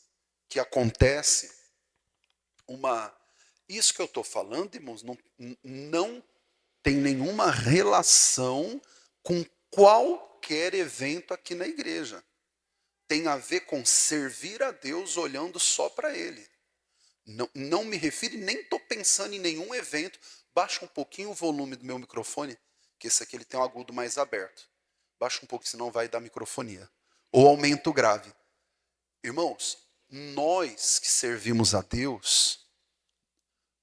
que acontecem. Isso que eu estou falando, irmãos, não tem nenhuma relação com qualquer evento aqui na igreja. Tem a ver com servir a Deus olhando só para Ele. Não me refiro, nem estou pensando em nenhum evento. Baixa um pouquinho o volume do meu microfone, que esse aqui ele tem um agudo mais aberto. Baixa um pouco, senão vai dar microfonia. Ou aumenta o grave. Irmãos, nós que servimos a Deus,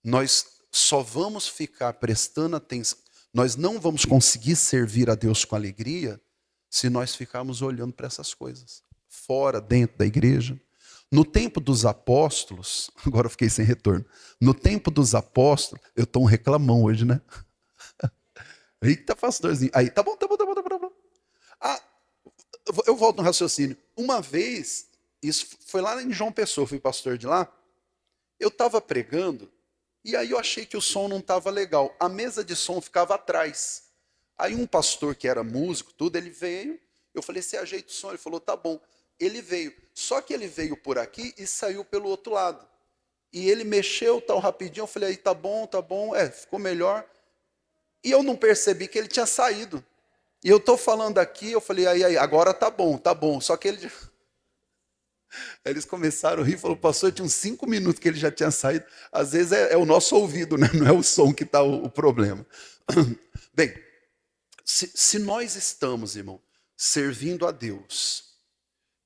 nós só vamos ficar prestando atenção, nós não vamos conseguir servir a Deus com alegria se nós ficarmos olhando para essas coisas, fora, dentro da igreja. No tempo dos apóstolos, agora eu fiquei sem retorno, no tempo dos apóstolos, eu estou um reclamão hoje, né? Eita, pastorzinho. Aí, tá bom. Ah, eu volto no raciocínio. Uma vez, isso foi lá em João Pessoa, fui pastor de lá, eu estava pregando, e aí eu achei que o som não estava legal. A mesa de som ficava atrás. Aí um pastor que era músico, tudo, ele veio. Eu falei, você ajeita o som? Ele falou, tá bom. Ele veio. Só que ele veio por aqui e saiu pelo outro lado. E ele mexeu tal rapidinho. Eu falei, aí tá bom. Ficou melhor. E eu não percebi que ele tinha saído. E eu tô falando aqui, eu falei, aí, agora tá bom. Só que ele... Eles começaram a rir, falou, pastor, tinha uns 5 minutos que ele já tinha saído. Às vezes é o nosso ouvido, né? Não é o som que está o problema. Bem, se nós estamos, irmão, servindo a Deus,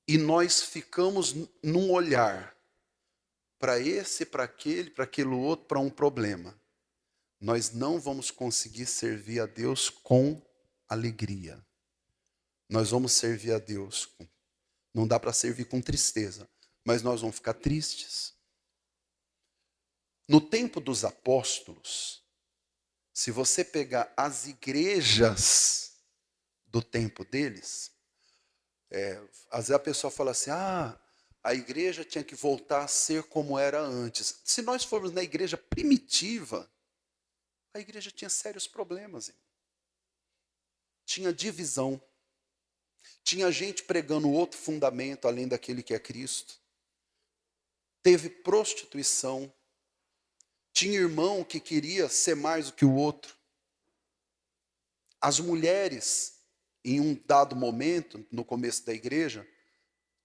e nós ficamos num olhar para esse, para aquele outro, para um problema, nós não vamos conseguir servir a Deus com alegria. Nós vamos servir a Deus com... Não dá para servir com tristeza, mas nós vamos ficar tristes. No tempo dos apóstolos, se você pegar as igrejas do tempo deles, às vezes a pessoa fala assim, a igreja tinha que voltar a ser como era antes. Se nós formos na igreja primitiva, a igreja tinha sérios problemas. Irmão. Tinha divisão. Tinha gente pregando outro fundamento além daquele que é Cristo. Teve prostituição. Tinha irmão que queria ser mais do que o outro. As mulheres, em um dado momento, no começo da igreja,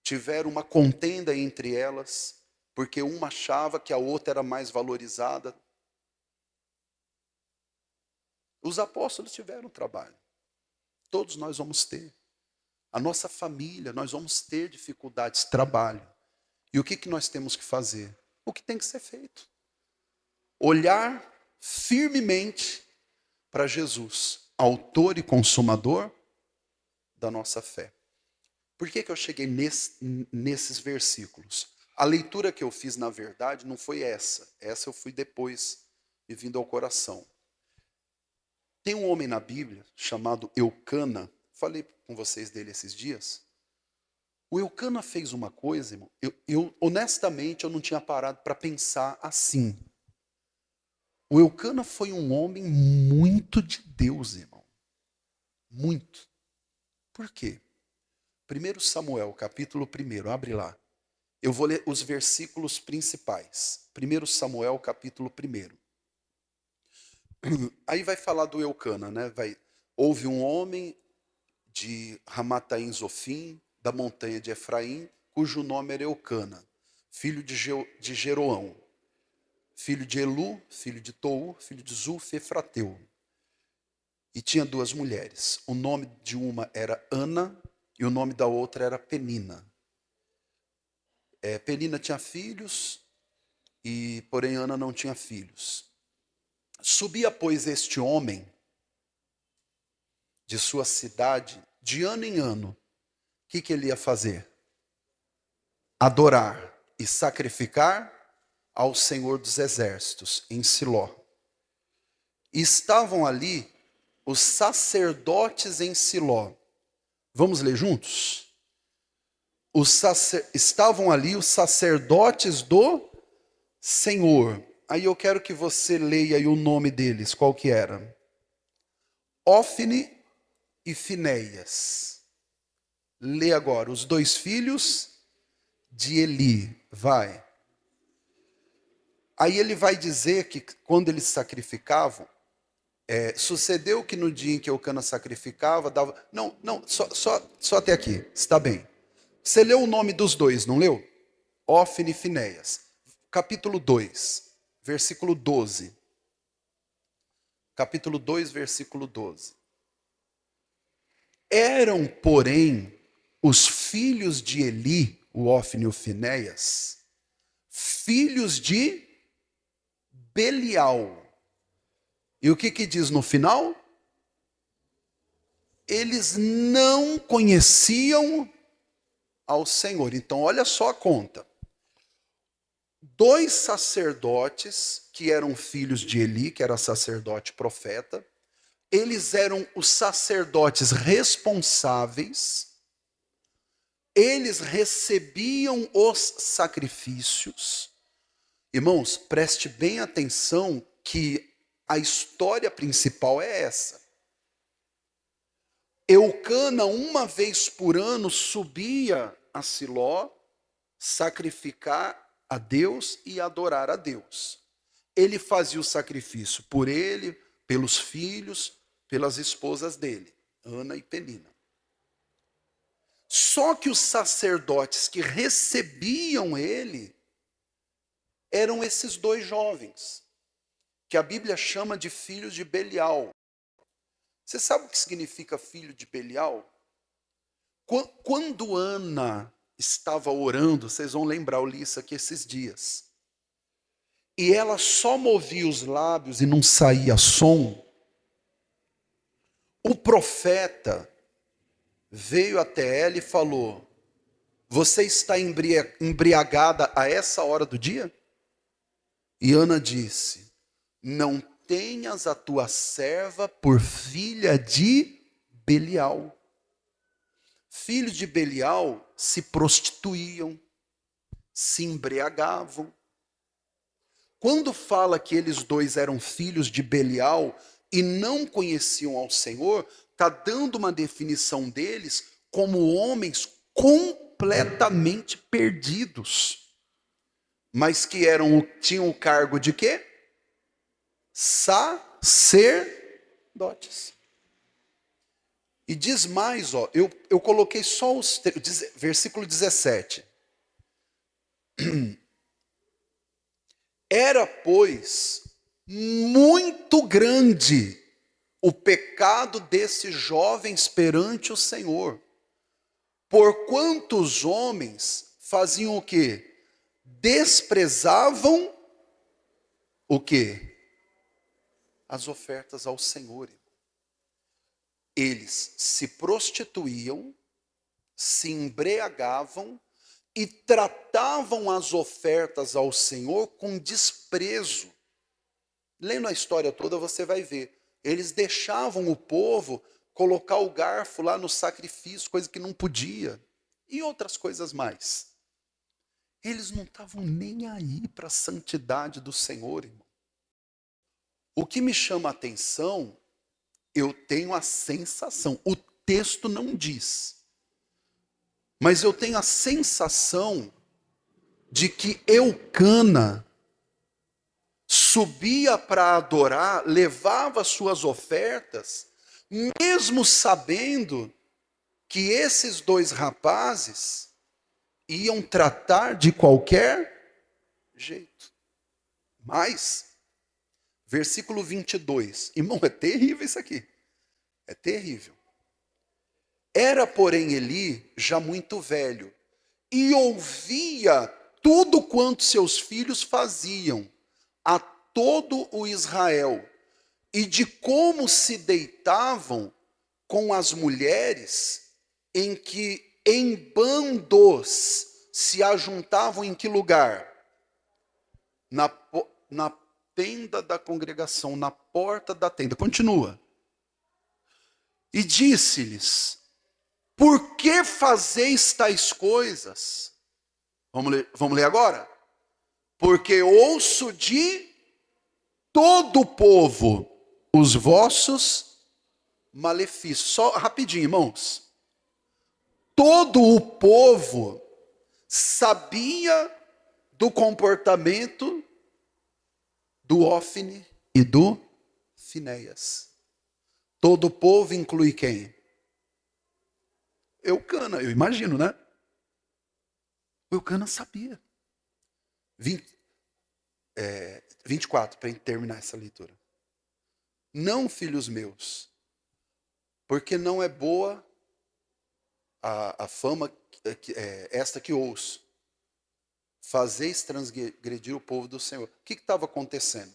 tiveram uma contenda entre elas, porque uma achava que a outra era mais valorizada. Os apóstolos tiveram trabalho. Todos nós vamos ter. A nossa família, nós vamos ter dificuldades, trabalho. E o que nós temos que fazer? O que tem que ser feito? Olhar firmemente para Jesus, autor e consumador da nossa fé. Por que eu cheguei nesses versículos? A leitura que eu fiz, na verdade, não foi essa. Essa eu fui depois, me vindo ao coração. Tem um homem na Bíblia chamado Eucana. Falei com vocês dele esses dias. O Eucana fez uma coisa, irmão. Honestamente, eu não tinha parado para pensar assim. O Eucana foi um homem muito de Deus, irmão. Muito. Por quê? 1 Samuel, capítulo 1, abre lá. Eu vou ler os versículos principais. 1 Samuel, capítulo 1. Aí vai falar do Eucana, né? Houve um homem de Ramataim Zofim, da montanha de Efraim, cujo nome era Eucana, filho de Jeroão, filho de Elu, filho de Tou, filho de Zuf, Efrateu. E tinha duas mulheres. O nome de uma era Ana e o nome da outra era Penina. Penina tinha filhos, porém Ana não tinha filhos. Subia, pois, este homem de sua cidade, de ano em ano. O que ele ia fazer? Adorar e sacrificar ao Senhor dos Exércitos, em Siló. E estavam ali os sacerdotes em Siló. Vamos ler juntos? Estavam ali os sacerdotes do Senhor. Aí eu quero que você leia aí o nome deles. Qual que era? Ófine e Finéias. Lê agora. Os dois filhos de Eli. Vai. Aí ele vai dizer que quando eles sacrificavam, sucedeu que no dia em que Eucana sacrificava, dava... Não, só até aqui. Está bem. Você leu o nome dos dois, não leu? Ófine e Finéias. Capítulo 2, versículo 12. Capítulo 2, versículo 12. Eram, porém, os filhos de Eli, o Ófine e o Finéias, filhos de Belial. E o que diz no final? Eles não conheciam ao Senhor. Então, olha só a conta. Dois sacerdotes que eram filhos de Eli, que era sacerdote profeta, eles eram os sacerdotes responsáveis, eles recebiam os sacrifícios. Irmãos, preste bem atenção que a história principal é essa. Eucana, uma vez por ano, subia a Siló, sacrificar a Deus e adorar a Deus. Ele fazia o sacrifício por ele, pelos filhos, pelas esposas dele, Ana e Penina. Só que os sacerdotes que recebiam ele eram esses dois jovens, que a Bíblia chama de filhos de Belial. Você sabe o que significa filho de Belial? Quando Ana estava orando, vocês vão lembrar, eu li isso aqui esses dias, e ela só movia os lábios e não saía som, o profeta veio até ela e falou: você está embriagada a essa hora do dia? E Ana disse: não tenhas a tua serva por filha de Belial. Filhos de Belial se prostituíam, se embriagavam. Quando fala que eles dois eram filhos de Belial e não conheciam ao Senhor, está dando uma definição deles como homens completamente perdidos, mas que tinham o cargo de quê? Sacerdotes. E diz mais, eu coloquei só versículo 17. Era, pois, muito grande o pecado desses jovens perante o Senhor, porquanto os homens faziam o quê? Desprezavam o quê? As ofertas ao Senhor. Eles se prostituíam, se embriagavam e tratavam as ofertas ao Senhor com desprezo. Lendo a história toda, você vai ver. Eles deixavam o povo colocar o garfo lá no sacrifício, coisa que não podia. E outras coisas mais. Eles não estavam nem aí para a santidade do Senhor, irmão. O que me chama a atenção, eu tenho a sensação, o texto não diz, mas eu tenho a sensação de que Eucana subia para adorar, levava suas ofertas, mesmo sabendo que esses dois rapazes iam tratar de qualquer jeito. Mas, versículo 22, irmão, é terrível isso aqui, é terrível. Era, porém, Eli já muito velho, e ouvia tudo quanto seus filhos faziam a todo o Israel, e de como se deitavam com as mulheres, em que em bandos se ajuntavam em que lugar? Na tenda da congregação, na porta da tenda. Continua. E disse-lhes: por que fazeis tais coisas? Vamos ler agora? Porque ouço de todo o povo os vossos malefícios. Só rapidinho, irmãos. Todo o povo sabia do comportamento do Hófine e do Finéias. Todo o povo inclui quem? Eucana, eu imagino, né? O Eucana sabia. 24, para terminar essa leitura. Não, filhos meus, porque não é boa a fama esta que ouço. Fazeis transgredir o povo do Senhor. O que estava acontecendo?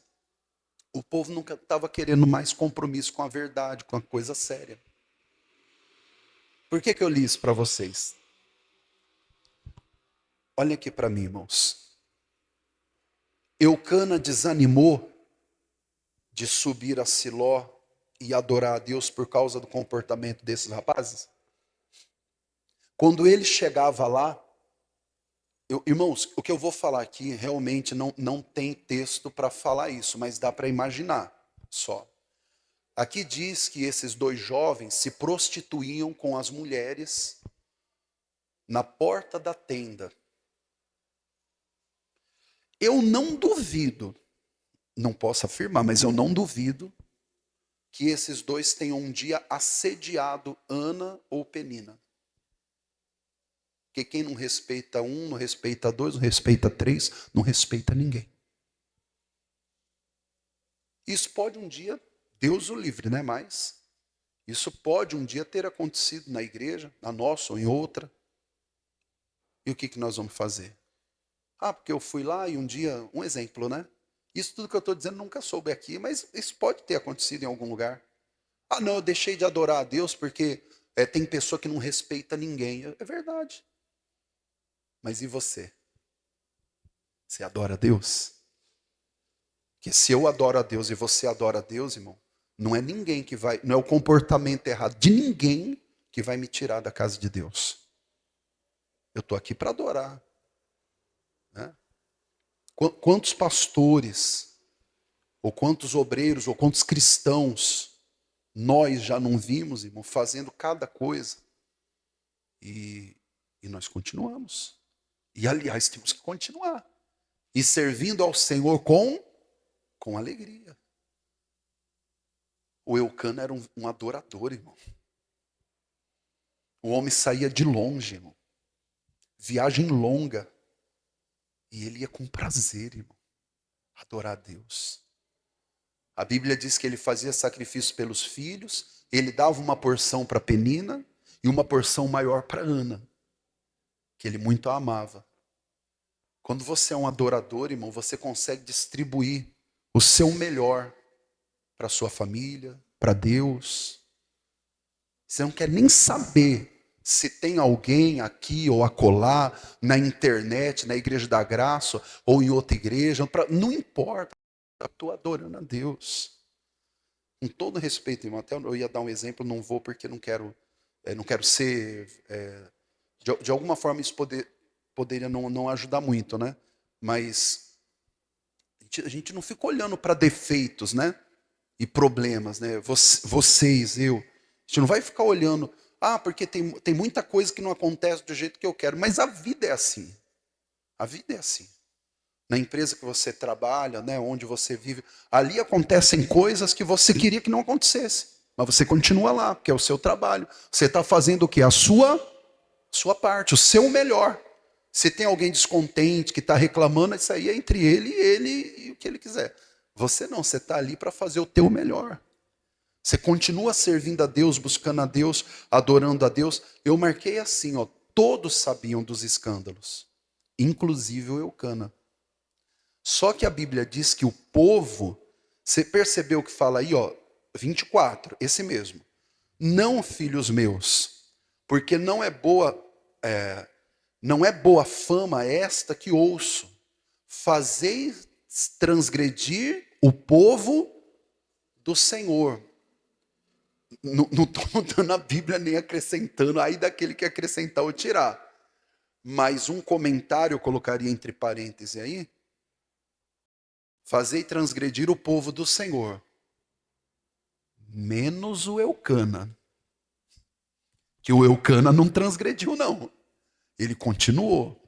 O povo nunca estava querendo mais compromisso com a verdade, com a coisa séria. Por que eu li isso para vocês? Olha aqui para mim, irmãos. Eucana desanimou de subir a Siló e adorar a Deus por causa do comportamento desses rapazes? Quando ele chegava lá, irmãos, o que eu vou falar aqui realmente não tem texto para falar isso, mas dá para imaginar só. Aqui diz que esses dois jovens se prostituíam com as mulheres na porta da tenda. Eu não duvido, não posso afirmar, mas eu não duvido que esses dois tenham um dia assediado Ana ou Penina. Porque quem não respeita um, não respeita dois, não respeita três, não respeita ninguém. Isso pode um dia, Deus o livre, né? Mas isso pode um dia ter acontecido na igreja, na nossa ou em outra. E o que nós vamos fazer? Porque eu fui lá e um dia, um exemplo, né? Isso tudo que eu estou dizendo nunca soube aqui, mas isso pode ter acontecido em algum lugar. Não, eu deixei de adorar a Deus porque tem pessoa que não respeita ninguém. É verdade. Mas e você? Você adora a Deus? Porque se eu adoro a Deus e você adora a Deus, irmão, não é ninguém que vai, não é o comportamento errado de ninguém que vai me tirar da casa de Deus. Eu estou aqui para adorar. Né? Quantos pastores, ou quantos obreiros, ou quantos cristãos nós já não vimos, irmão, fazendo cada coisa. E nós continuamos. E, aliás, temos que continuar. E servindo ao Senhor com alegria. O Eucana era um adorador, irmão. O homem saía de longe, irmão. Viagem longa. E ele ia com prazer, irmão, adorar a Deus. A Bíblia diz que ele fazia sacrifício pelos filhos, ele dava uma porção para Penina e uma porção maior para Ana, que ele muito a amava. Quando você é um adorador, irmão, você consegue distribuir o seu melhor para a sua família, para Deus. Você não quer nem saber se tem alguém aqui ou acolá, na internet, na Igreja da Graça, ou em outra igreja, não importa, eu estou adorando a Deus. com todo respeito, irmão, até eu ia dar um exemplo, não vou porque não quero ser, de alguma forma isso poderia não ajudar muito, né? Mas a gente não fica olhando para defeitos, né? E problemas, né? Vocês, eu. A gente não vai ficar olhando, porque tem muita coisa que não acontece do jeito que eu quero, mas a vida é assim. A vida é assim. Na empresa que você trabalha, né, onde você vive, ali acontecem coisas que você queria que não acontecesse. Mas você continua lá, porque é o seu trabalho. Você está fazendo o quê? A sua parte, o seu melhor. Se tem alguém descontente que está reclamando, isso aí é entre ele e o que ele quiser. Você não, você está ali para fazer o teu melhor. Você continua servindo a Deus, buscando a Deus, adorando a Deus. Eu marquei assim, ó, todos sabiam dos escândalos, inclusive o Eucana. Só que a Bíblia diz que o povo, você percebeu que fala aí, ó, 24, esse mesmo. Não, filhos meus, porque não é boa fama esta que ouço. Fazeis transgredir o povo do Senhor. Não estou mudando a Bíblia nem acrescentando, aí daquele que acrescentar ou tirar. Mas um comentário eu colocaria entre parênteses aí. Fazei transgredir o povo do Senhor, menos o Eucana. Que o Eucana não transgrediu, não. Ele continuou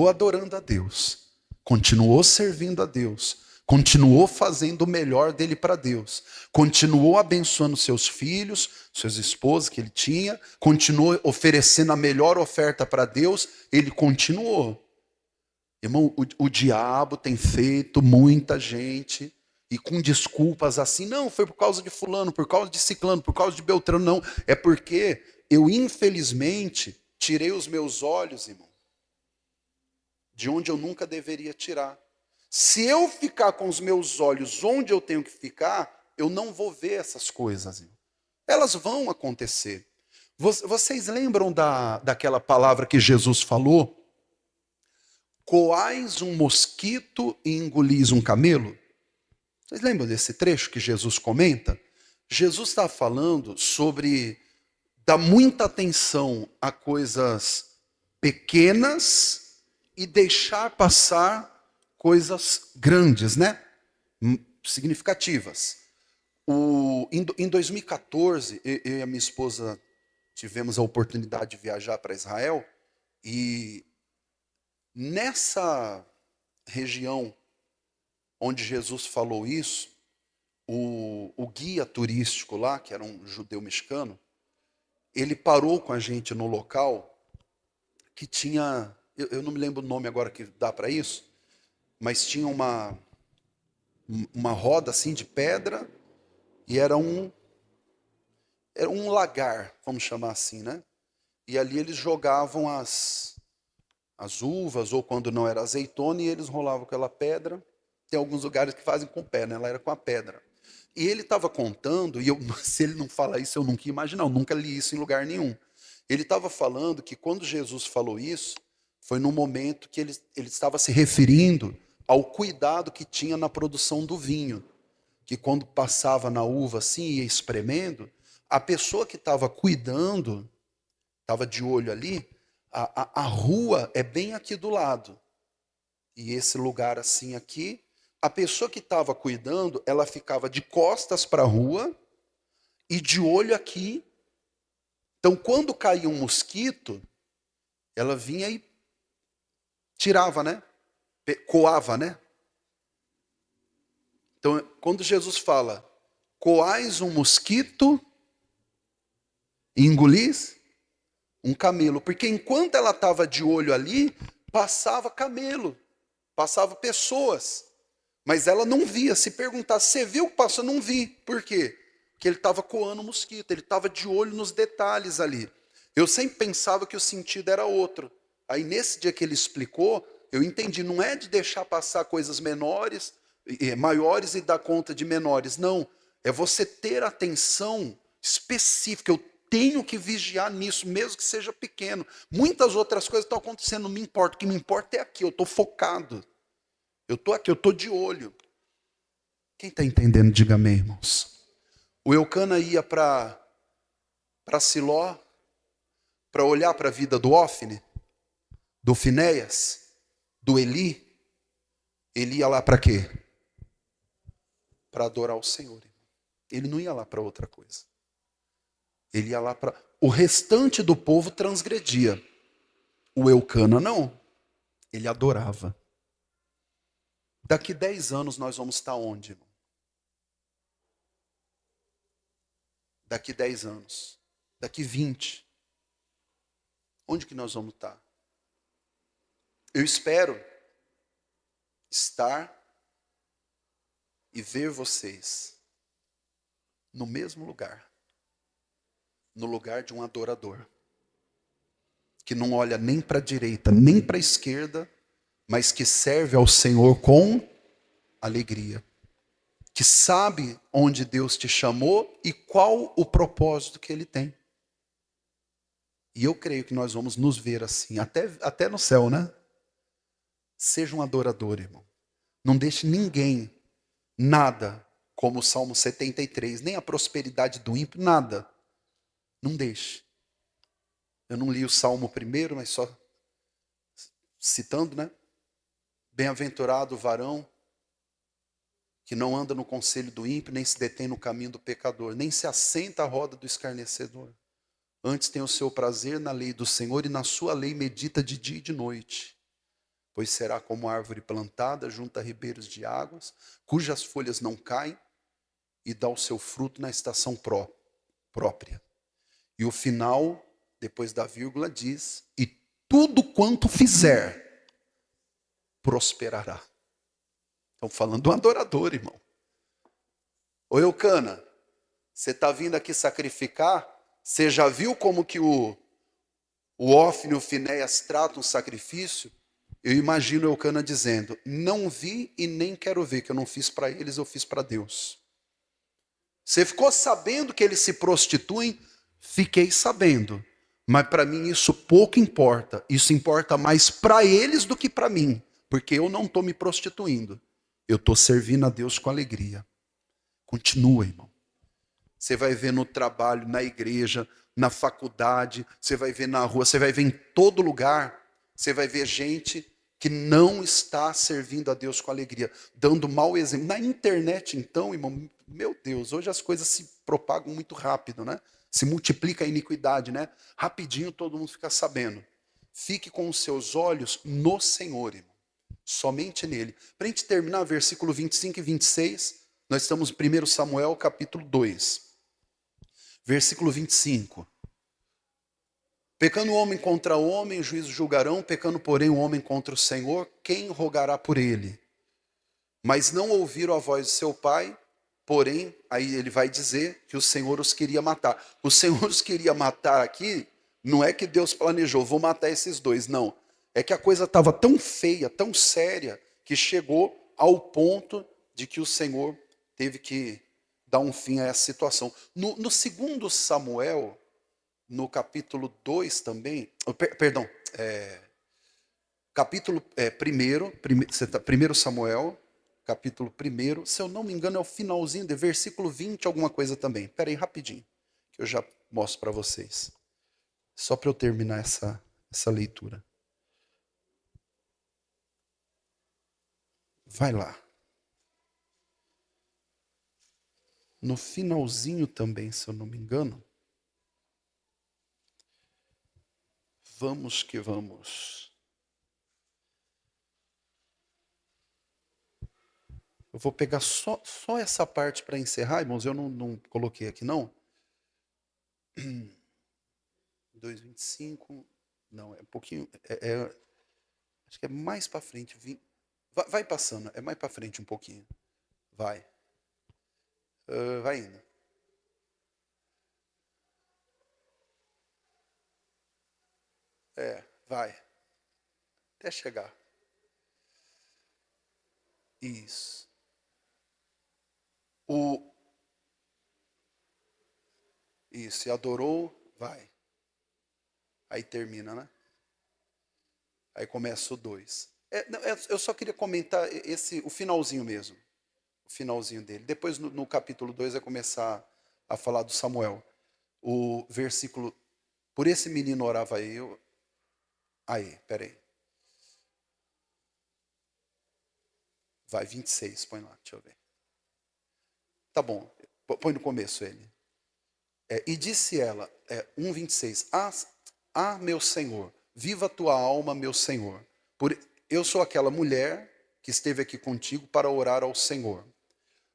adorando a Deus, continuou servindo a Deus, continuou fazendo o melhor dele para Deus, continuou abençoando seus filhos, suas esposas que ele tinha, continuou oferecendo a melhor oferta para Deus, ele continuou. Irmão, o diabo tem feito muita gente, e com desculpas assim, não, foi por causa de fulano, por causa de ciclano, por causa de Beltrano, não. É porque eu, infelizmente, tirei os meus olhos, irmão, de onde eu nunca deveria tirar. Se eu ficar com os meus olhos onde eu tenho que ficar, eu não vou ver essas coisas, irmão. Elas vão acontecer. Vocês lembram daquela palavra que Jesus falou? Coais um mosquito e engolis um camelo? Vocês lembram desse trecho que Jesus comenta? Jesus está falando sobre dar muita atenção a coisas pequenas e deixar passar coisas grandes, né? Significativas. Em 2014, eu e a minha esposa tivemos a oportunidade de viajar para Israel e nessa região onde Jesus falou isso, o guia turístico lá, que era um judeu mexicano, ele parou com a gente no local que tinha, eu não me lembro o nome agora que dá para isso, mas tinha uma roda assim de pedra e era um lagar, vamos chamar assim, né? E ali eles jogavam as uvas, ou quando não era azeitona, e eles rolavam aquela pedra. Tem alguns lugares que fazem com o pé, né? Ela era com a pedra. E ele estava contando, e se ele não fala isso, eu nunca ia imaginar, eu nunca li isso em lugar nenhum. Ele estava falando que quando Jesus falou isso, foi no momento que ele estava se referindo ao cuidado que tinha na produção do vinho. Que quando passava na uva assim, ia espremendo, a pessoa que estava cuidando, estava de olho ali, a rua é bem aqui do lado. E esse lugar assim aqui, a pessoa que estava cuidando, ela ficava de costas para a rua e de olho aqui. Então, quando caía um mosquito, ela vinha e tirava, né? Coava, né? Então, quando Jesus fala, coais um mosquito e engolis um camelo. Porque enquanto ela estava de olho ali, passava camelo, passava pessoas. Mas ela não via. Se perguntar, você viu o que passou? Não vi. Por quê? Porque ele estava coando o mosquito, ele estava de olho nos detalhes ali. Eu sempre pensava que o sentido era outro. Aí nesse dia que ele explicou, eu entendi, não é de deixar passar coisas menores, maiores e dar conta de menores. Não, é você ter atenção específica. Eu tenho que vigiar nisso, mesmo que seja pequeno. Muitas outras coisas estão acontecendo, não me importa. O que me importa é aqui, eu estou focado. Eu estou aqui, eu estou de olho. Quem está entendendo, diga amém, irmãos. O Eucana ia para Siló, para olhar para a vida do Ófine, do Finéias, do Eli. Ele ia lá para quê? Para adorar o Senhor. Ele não ia lá para outra coisa. Ele ia lá para... O restante do povo transgredia. O Eucana não. Ele adorava. Daqui 10 anos nós vamos estar onde, irmão? Daqui 10 anos. Daqui 20. Onde que nós vamos estar? Eu espero estar e ver vocês no mesmo lugar. No lugar de um adorador. Que não olha nem para a direita, nem para a esquerda, mas que serve ao Senhor com alegria. Que sabe onde Deus te chamou e qual o propósito que Ele tem. E eu creio que nós vamos nos ver assim, até no céu, né? Seja um adorador, irmão. Não deixe ninguém, nada, como o Salmo 73, nem a prosperidade do ímpio, nada. Não deixe. Eu não li o Salmo primeiro, mas só citando, né? Bem-aventurado o varão que não anda no conselho do ímpio, nem se detém no caminho do pecador, nem se assenta à roda do escarnecedor. Antes tem o seu prazer na lei do Senhor e na sua lei medita de dia e de noite. Pois será como árvore plantada junto a ribeiros de águas, cujas folhas não caem e dá o seu fruto na estação própria. E o final, depois da vírgula, diz: e tudo quanto fizer, prosperará. Estão falando de um adorador, irmão. Ô Eucana, você está vindo aqui sacrificar? Você já viu como que o Ófine e o Finéias tratam o sacrifício? Eu imagino Eucana dizendo: não vi e nem quero ver, que eu não fiz para eles, eu fiz para Deus. Você ficou sabendo que eles se prostituem? Fiquei sabendo. Mas para mim isso pouco importa. Isso importa mais para eles do que para mim. Porque eu não estou me prostituindo. Eu estou servindo a Deus com alegria. Continua, irmão. Você vai ver no trabalho, na igreja, na faculdade, você vai ver na rua, você vai ver em todo lugar. Você vai ver gente que não está servindo a Deus com alegria, dando mau exemplo. Na internet, então, irmão, meu Deus, hoje as coisas se propagam muito rápido, né? Se multiplica a iniquidade, né? Rapidinho todo mundo fica sabendo. Fique com os seus olhos no Senhor, irmão. Somente nele. Para a gente terminar, versículo 25 e 26, nós estamos em 1 Samuel, capítulo 2. Versículo 25. Pecando o homem contra o homem, juízo julgarão, pecando, porém, o homem contra o Senhor, quem rogará por ele? Mas não ouviram a voz de seu pai, porém, aí ele vai dizer que o Senhor os queria matar. O Senhor os queria matar aqui, não é que Deus planejou, vou matar esses dois, não. É que a coisa estava tão feia, tão séria, que chegou ao ponto de que o Senhor teve que dar um fim a essa situação. No 2 Samuel, no capítulo 2 também, perdão, capítulo 1 Samuel, capítulo 1, se eu não me engano é o finalzinho de versículo 20, alguma coisa também. Espera aí rapidinho, que eu já mostro para vocês. Só para eu terminar essa leitura. Vai lá. No finalzinho também, se eu não me engano. Vamos que vamos. Eu vou pegar só essa parte para encerrar, irmãos. Eu não coloquei aqui, não. 2:25. Não, é um pouquinho. Acho que é mais para frente. Vai passando. É mais para frente um pouquinho. Vai. Vai indo. Vai. Até chegar. Isso. Isso. E adorou, vai. Aí termina, né? Aí começa o 2. Eu só queria comentar o finalzinho mesmo. o finalzinho dele. Depois, no capítulo 2, vai começar a falar do Samuel. O versículo, por esse menino orava eu. Aí, peraí. Vai, 26, põe lá, deixa eu ver. Tá bom, põe no começo ele. E disse ela, 1:26, meu Senhor, viva a tua alma, meu Senhor. Eu sou aquela mulher que esteve aqui contigo para orar ao Senhor.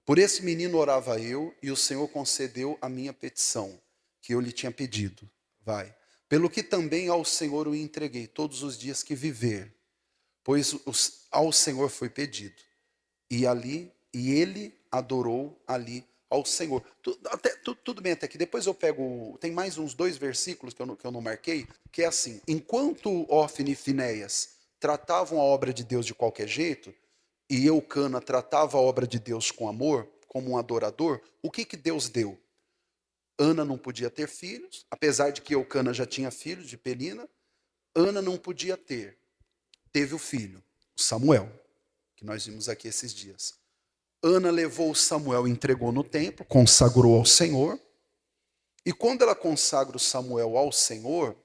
Por esse menino orava eu, e o Senhor concedeu a minha petição, que eu lhe tinha pedido. Vai. Pelo que também ao Senhor o entreguei todos os dias que viver, pois ao Senhor foi pedido. E ele adorou ali ao Senhor. Tudo bem até aqui. Depois eu pego, tem mais uns 2 versículos que eu não marquei, que é assim: enquanto Ofni e Finéias tratavam a obra de Deus de qualquer jeito, e Eucana tratava a obra de Deus com amor, como um adorador, o que Deus deu? Ana não podia ter filhos, apesar de que Eucana já tinha filhos de Penina. Ana não podia ter. Teve o filho, Samuel, que nós vimos aqui esses dias. Ana levou o Samuel e entregou no templo, consagrou ao Senhor. E quando ela consagra o Samuel ao Senhor,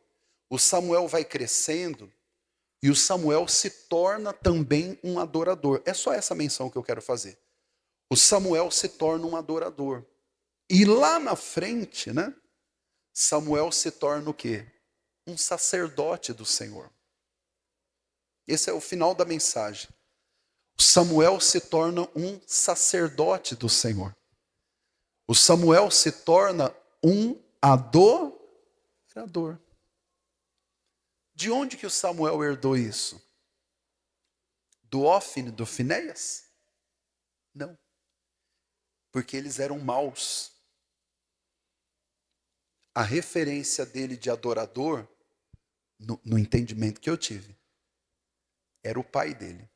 o Samuel vai crescendo e o Samuel se torna também um adorador. É só essa menção que eu quero fazer. O Samuel se torna um adorador. E lá na frente, né, Samuel se torna o quê? Um sacerdote do Senhor. Esse é o final da mensagem. Samuel se torna um sacerdote do Senhor. O Samuel se torna um adorador. De onde que o Samuel herdou isso? Do Ofni, do Finéias? Não. Porque eles eram maus. A referência dele de adorador, no entendimento que eu tive, era o pai dele.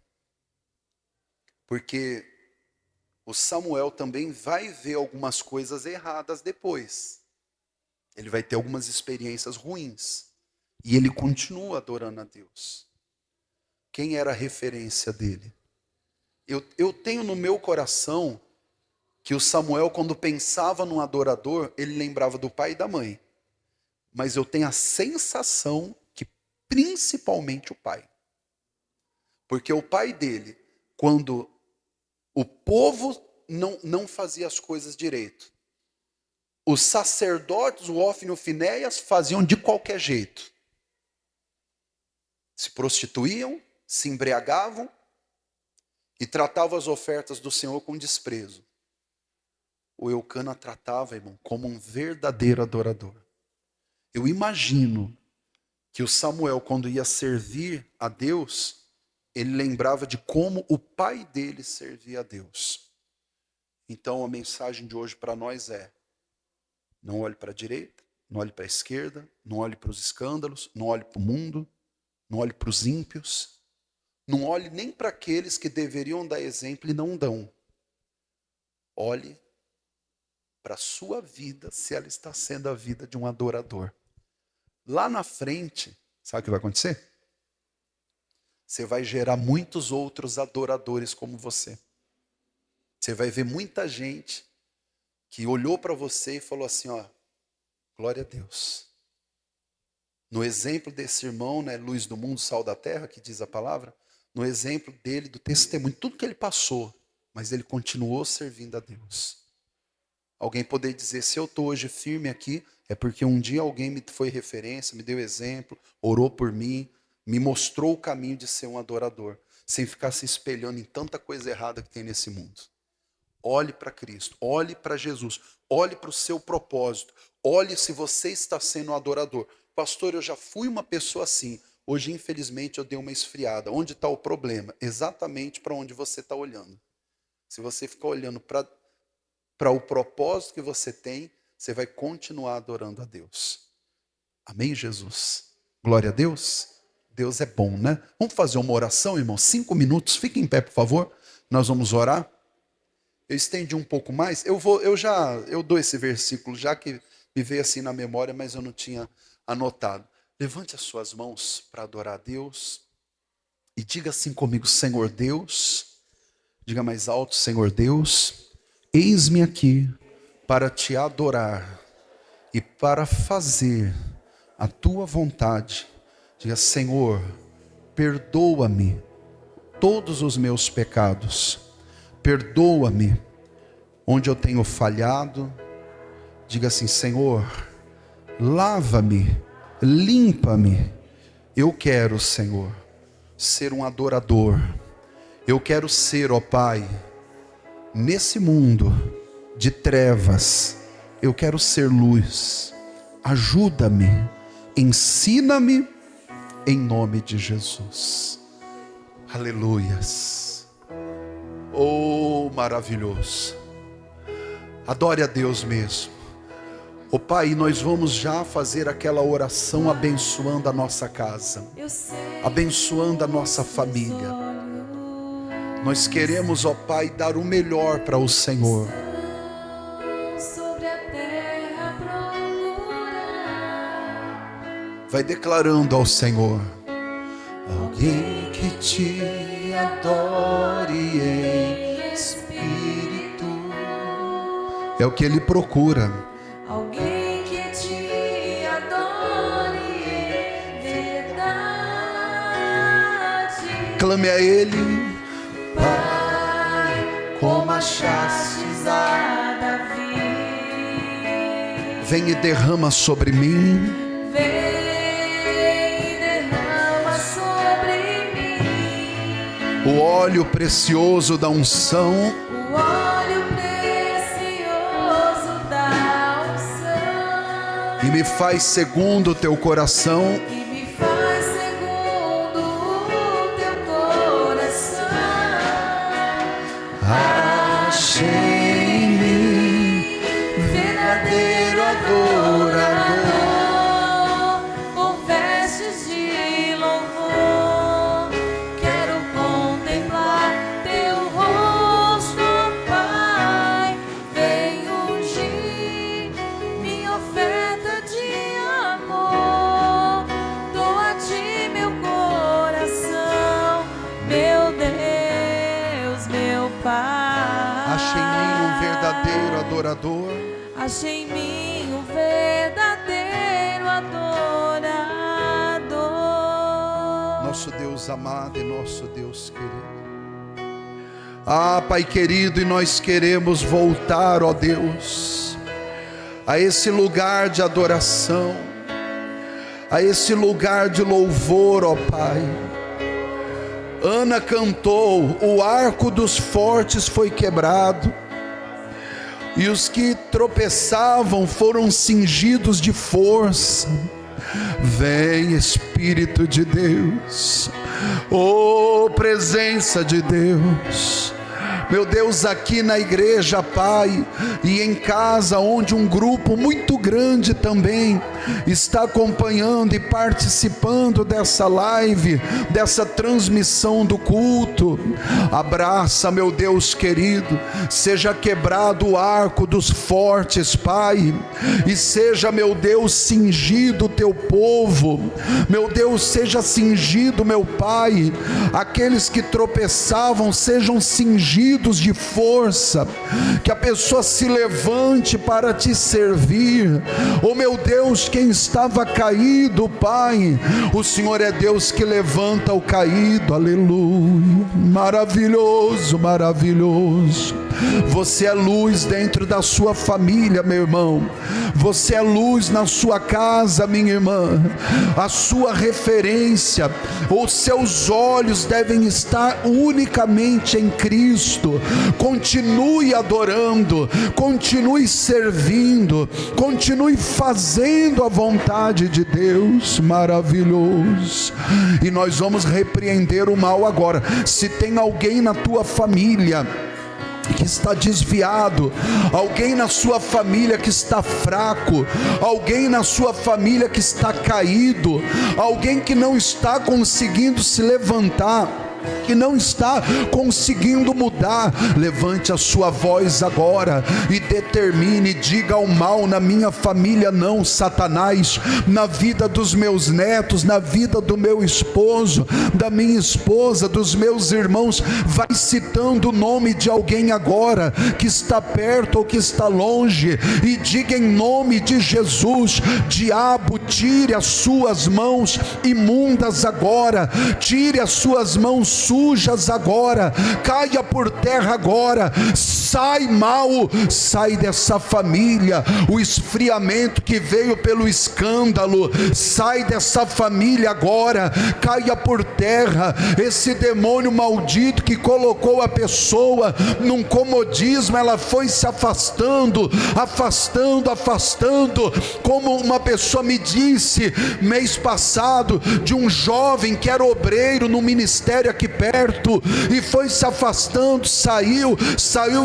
Porque o Samuel também vai ver algumas coisas erradas depois. Ele vai ter algumas experiências ruins. E ele continua adorando a Deus. Quem era a referência dele? Eu tenho no meu coração que o Samuel, quando pensava num adorador, ele lembrava do pai e da mãe. Mas eu tenho a sensação que principalmente o pai. Porque o pai dele, quando o povo não fazia as coisas direito, os sacerdotes, o Ofni e o Finéias, faziam de qualquer jeito. Se prostituíam, se embriagavam e tratavam as ofertas do Senhor com desprezo. O Eucana tratava, irmão, como um verdadeiro adorador. Eu imagino que o Samuel, quando ia servir a Deus, ele lembrava de como o pai dele servia a Deus. Então a mensagem de hoje para nós é: não olhe para a direita, não olhe para a esquerda, não olhe para os escândalos, não olhe para o mundo, não olhe para os ímpios, não olhe nem para aqueles que deveriam dar exemplo e não dão. Olhe para a sua vida, se ela está sendo a vida de um adorador. Lá na frente, sabe o que vai acontecer? Você vai gerar muitos outros adoradores como você. Você vai ver muita gente que olhou para você e falou assim, ó, glória a Deus. No exemplo desse irmão, né, luz do mundo, sal da terra, que diz a palavra, no exemplo dele, do testemunho, tudo que ele passou, mas ele continuou servindo a Deus. Alguém poder dizer, se eu estou hoje firme aqui, é porque um dia alguém me foi referência, me deu exemplo, orou por mim, me mostrou o caminho de ser um adorador, sem ficar se espelhando em tanta coisa errada que tem nesse mundo. Olhe para Cristo, olhe para Jesus, olhe para o seu propósito, olhe se você está sendo um adorador. Pastor, eu já fui uma pessoa assim, hoje infelizmente eu dei uma esfriada. Onde está o problema? Exatamente para onde você está olhando. Se você ficar olhando para o propósito que você tem, você vai continuar adorando a Deus. Amém, Jesus? Glória a Deus. Deus é bom, né? Vamos fazer uma oração, irmão? 5 minutos, fique em pé, por favor. Nós vamos orar. Eu estendi um pouco mais. Eu dou esse versículo, já que me veio assim na memória, mas eu não tinha anotado. Levante as suas mãos para adorar a Deus e diga assim comigo: Senhor Deus, Diga mais alto: Senhor Deus, eis-me aqui para te adorar e para fazer a tua vontade. Diga: Senhor, perdoa-me todos os meus pecados. Perdoa-me onde eu tenho falhado. Diga assim: Senhor, lava-me, limpa-me. Eu quero, Senhor, ser um adorador. Eu quero ser, ó Pai, nesse mundo de trevas, eu quero ser luz. Ajuda-me, ensina-me, em nome de Jesus. Aleluias. Oh, maravilhoso. Adore a Deus mesmo. Ó Pai, nós vamos já fazer aquela oração abençoando a nossa casa, abençoando a nossa família. Nós queremos, ó Pai, dar o melhor para o Senhor. Vai declarando ao Senhor: alguém que te adore em espírito. É o que Ele procura. Alguém que te adore em verdade. Clame a Ele: Pai, como achastes a Davi. Vem e derrama sobre mim. Vem e derrama sobre mim O óleo precioso da unção. o óleo precioso da unção. E me faz segundo o teu coração. E me faz segundo o teu coração. Achei em mim verdadeiro adorador, com vestes de louvor, quero contemplar teu rosto, Pai. Vem ungir minha oferta de amor. Dou a ti meu coração, meu Deus, meu Pai. Achei em mim um verdadeiro adorador. Achei em mim um verdadeiro adorador. Nosso Deus amado e nosso Deus querido. Ah, Pai querido, e nós queremos voltar, ó Deus, a esse lugar de adoração, a esse lugar de louvor, ó Pai. Ana cantou: o arco dos fortes foi quebrado, e os que tropeçavam foram cingidos de força. Vem, Espírito de Deus, oh presença de Deus, meu Deus, aqui na igreja, Pai, e em casa, onde um grupo muito grande também está acompanhando e participando dessa live, dessa transmissão do culto. Abraça, meu Deus querido, seja quebrado o arco dos fortes, Pai, e seja, meu Deus, cingido o teu povo. Meu Deus, seja cingido, meu Pai, aqueles que tropeçavam sejam cingidos de força, que a pessoa se levante para te servir. Oh meu Deus, quem estava caído, Pai, o Senhor é Deus que levanta o caído. Aleluia, maravilhoso, maravilhoso. Você é luz dentro da sua família, meu irmão. Você é luz na sua casa, minha irmã. A sua referência, os seus olhos devem estar unicamente em Cristo. Continue adorando, continue servindo, continue fazendo a vontade de Deus. Maravilhoso. E nós vamos repreender o mal agora. Se tem alguém na tua família que está desviado, alguém na sua família que está fraco, alguém na sua família que está caído, alguém que não está conseguindo se levantar, que não está conseguindo mudar, levante a sua voz agora e determine, diga ao mal: na minha família não, Satanás, na vida dos meus netos, na vida do meu esposo, da minha esposa, dos meus irmãos. Vai citando o nome de alguém agora, que está perto ou que está longe, e diga em nome de Jesus: diabo, tire as suas mãos imundas agora, tire as suas mãos sujas agora, caia por terra agora, sai mal, sai dessa família, o esfriamento que veio pelo escândalo, sai dessa família agora, caia por terra, esse demônio maldito que colocou a pessoa num comodismo, ela foi se afastando, como uma pessoa me disse mês passado, de um jovem que era obreiro no ministério aqui perto, e foi se afastando, saiu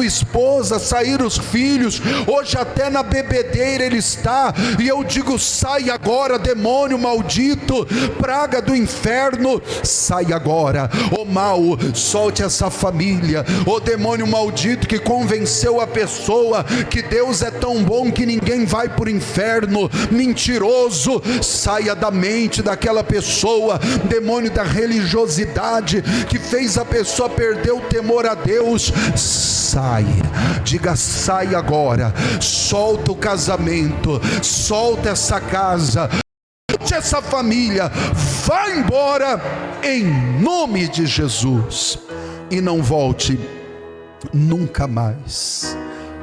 esposa, saíram os filhos, hoje até na bebedeira ele está, e eu digo: sai agora, demônio maldito, praga do inferno, sai agora, ô mal, solte essa família, ô demônio maldito que convenceu a pessoa que Deus é tão bom que ninguém vai para o inferno, mentiroso, saia da mente daquela pessoa, demônio da religiosidade que fez a pessoa perder o temor a Deus, sai, diga: sai agora, solta o casamento, solta essa casa, solta essa família, vai embora em nome de Jesus, e não volte nunca mais.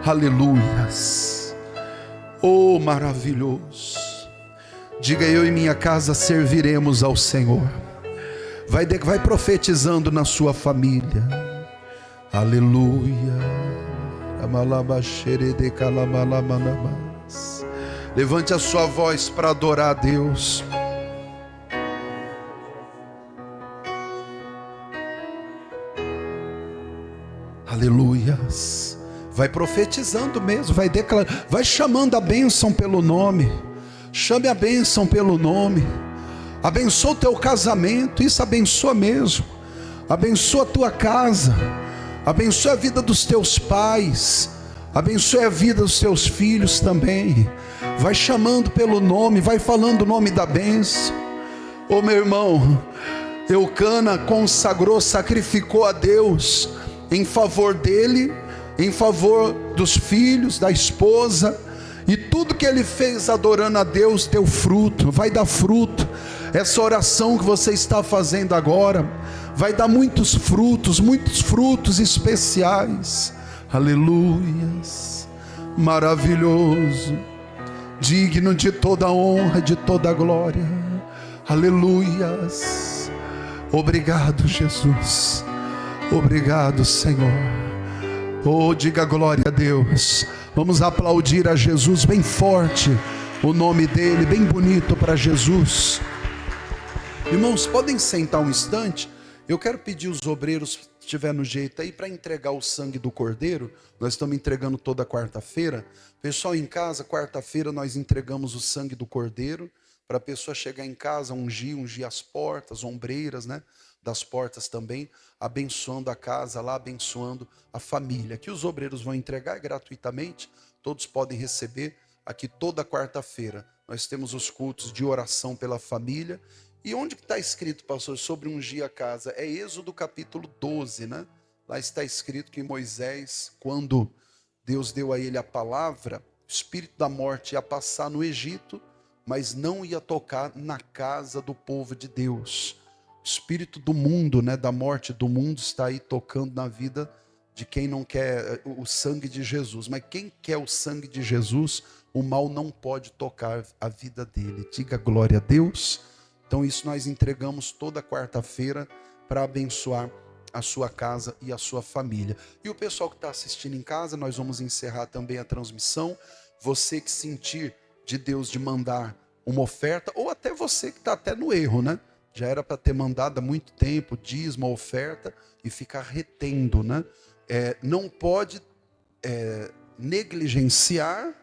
Aleluias. Oh, maravilhoso. Diga: eu e minha casa serviremos ao Senhor. Vai profetizando na sua família. Aleluia. Levante a sua voz para adorar a Deus. Aleluias. Vai profetizando mesmo, vai declarando, vai chamando a bênção pelo nome. Chame a bênção pelo nome. Abençoa o teu casamento, isso abençoa mesmo. Abençoa a tua casa, abençoa a vida dos teus pais, abençoa a vida dos teus filhos também. Vai chamando pelo nome, vai falando o nome da bênção. Ô meu irmão, Eucana consagrou, sacrificou a Deus em favor dele, em favor dos filhos, da esposa, e tudo que ele fez adorando a Deus deu fruto, vai dar fruto. Essa oração que você está fazendo agora vai dar muitos frutos especiais. Aleluias. Maravilhoso, digno de toda honra, de toda glória. Aleluias. Obrigado, Jesus. Obrigado, Senhor. Oh, diga glória a Deus. Vamos aplaudir a Jesus bem forte, o nome dele bem bonito para Jesus. Irmãos, podem sentar um instante. Eu quero pedir os obreiros, se estiver no jeito aí, para entregar o sangue do Cordeiro. Nós estamos entregando toda quarta-feira. Pessoal em casa, quarta-feira nós entregamos o sangue do Cordeiro, para a pessoa chegar em casa, ungir as portas, ombreiras, né, das portas também, abençoando a casa lá, abençoando a família. Que os obreiros vão entregar gratuitamente, todos podem receber. Aqui toda quarta-feira nós temos os cultos de oração pela família. E onde está escrito, pastor, sobre ungir a casa? É Êxodo capítulo 12, né? Lá está escrito que Moisés, quando Deus deu a ele a palavra, o espírito da morte ia passar no Egito, mas não ia tocar na casa do povo de Deus. O espírito do mundo, né, da morte do mundo, está aí tocando na vida de quem não quer o sangue de Jesus. Mas quem quer o sangue de Jesus, o mal não pode tocar a vida dele. Diga glória a Deus. Então isso nós entregamos toda quarta-feira para abençoar a sua casa e a sua família. E o pessoal que está assistindo em casa, nós vamos encerrar também a transmissão. Você que sentir de Deus de mandar uma oferta, ou até você que está até no erro, né? Já era para ter mandado há muito tempo, dízimo, oferta, e ficar retendo, né? Não pode negligenciar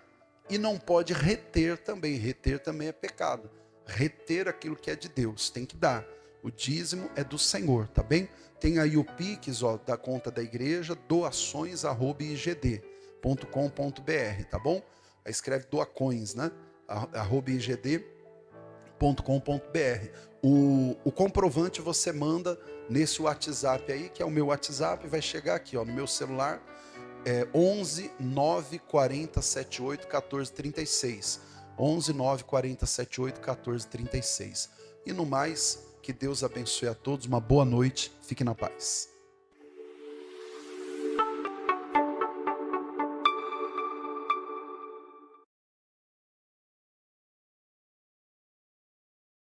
e não pode reter também. Reter também é pecado. Reter aquilo que é de Deus, tem que dar. O dízimo é do Senhor, tá bem? Tem aí o Pix, ó, da conta da igreja, doações@igd.com.br, tá bom? Aí escreve doacoins, né? @igd.com.br. O comprovante você manda nesse WhatsApp aí, que é o meu WhatsApp, vai chegar aqui, ó, no meu celular, 11 9 40 78 14 36. 11 9 40 78 14 36. E no mais, que Deus abençoe a todos, uma boa noite, fique na paz.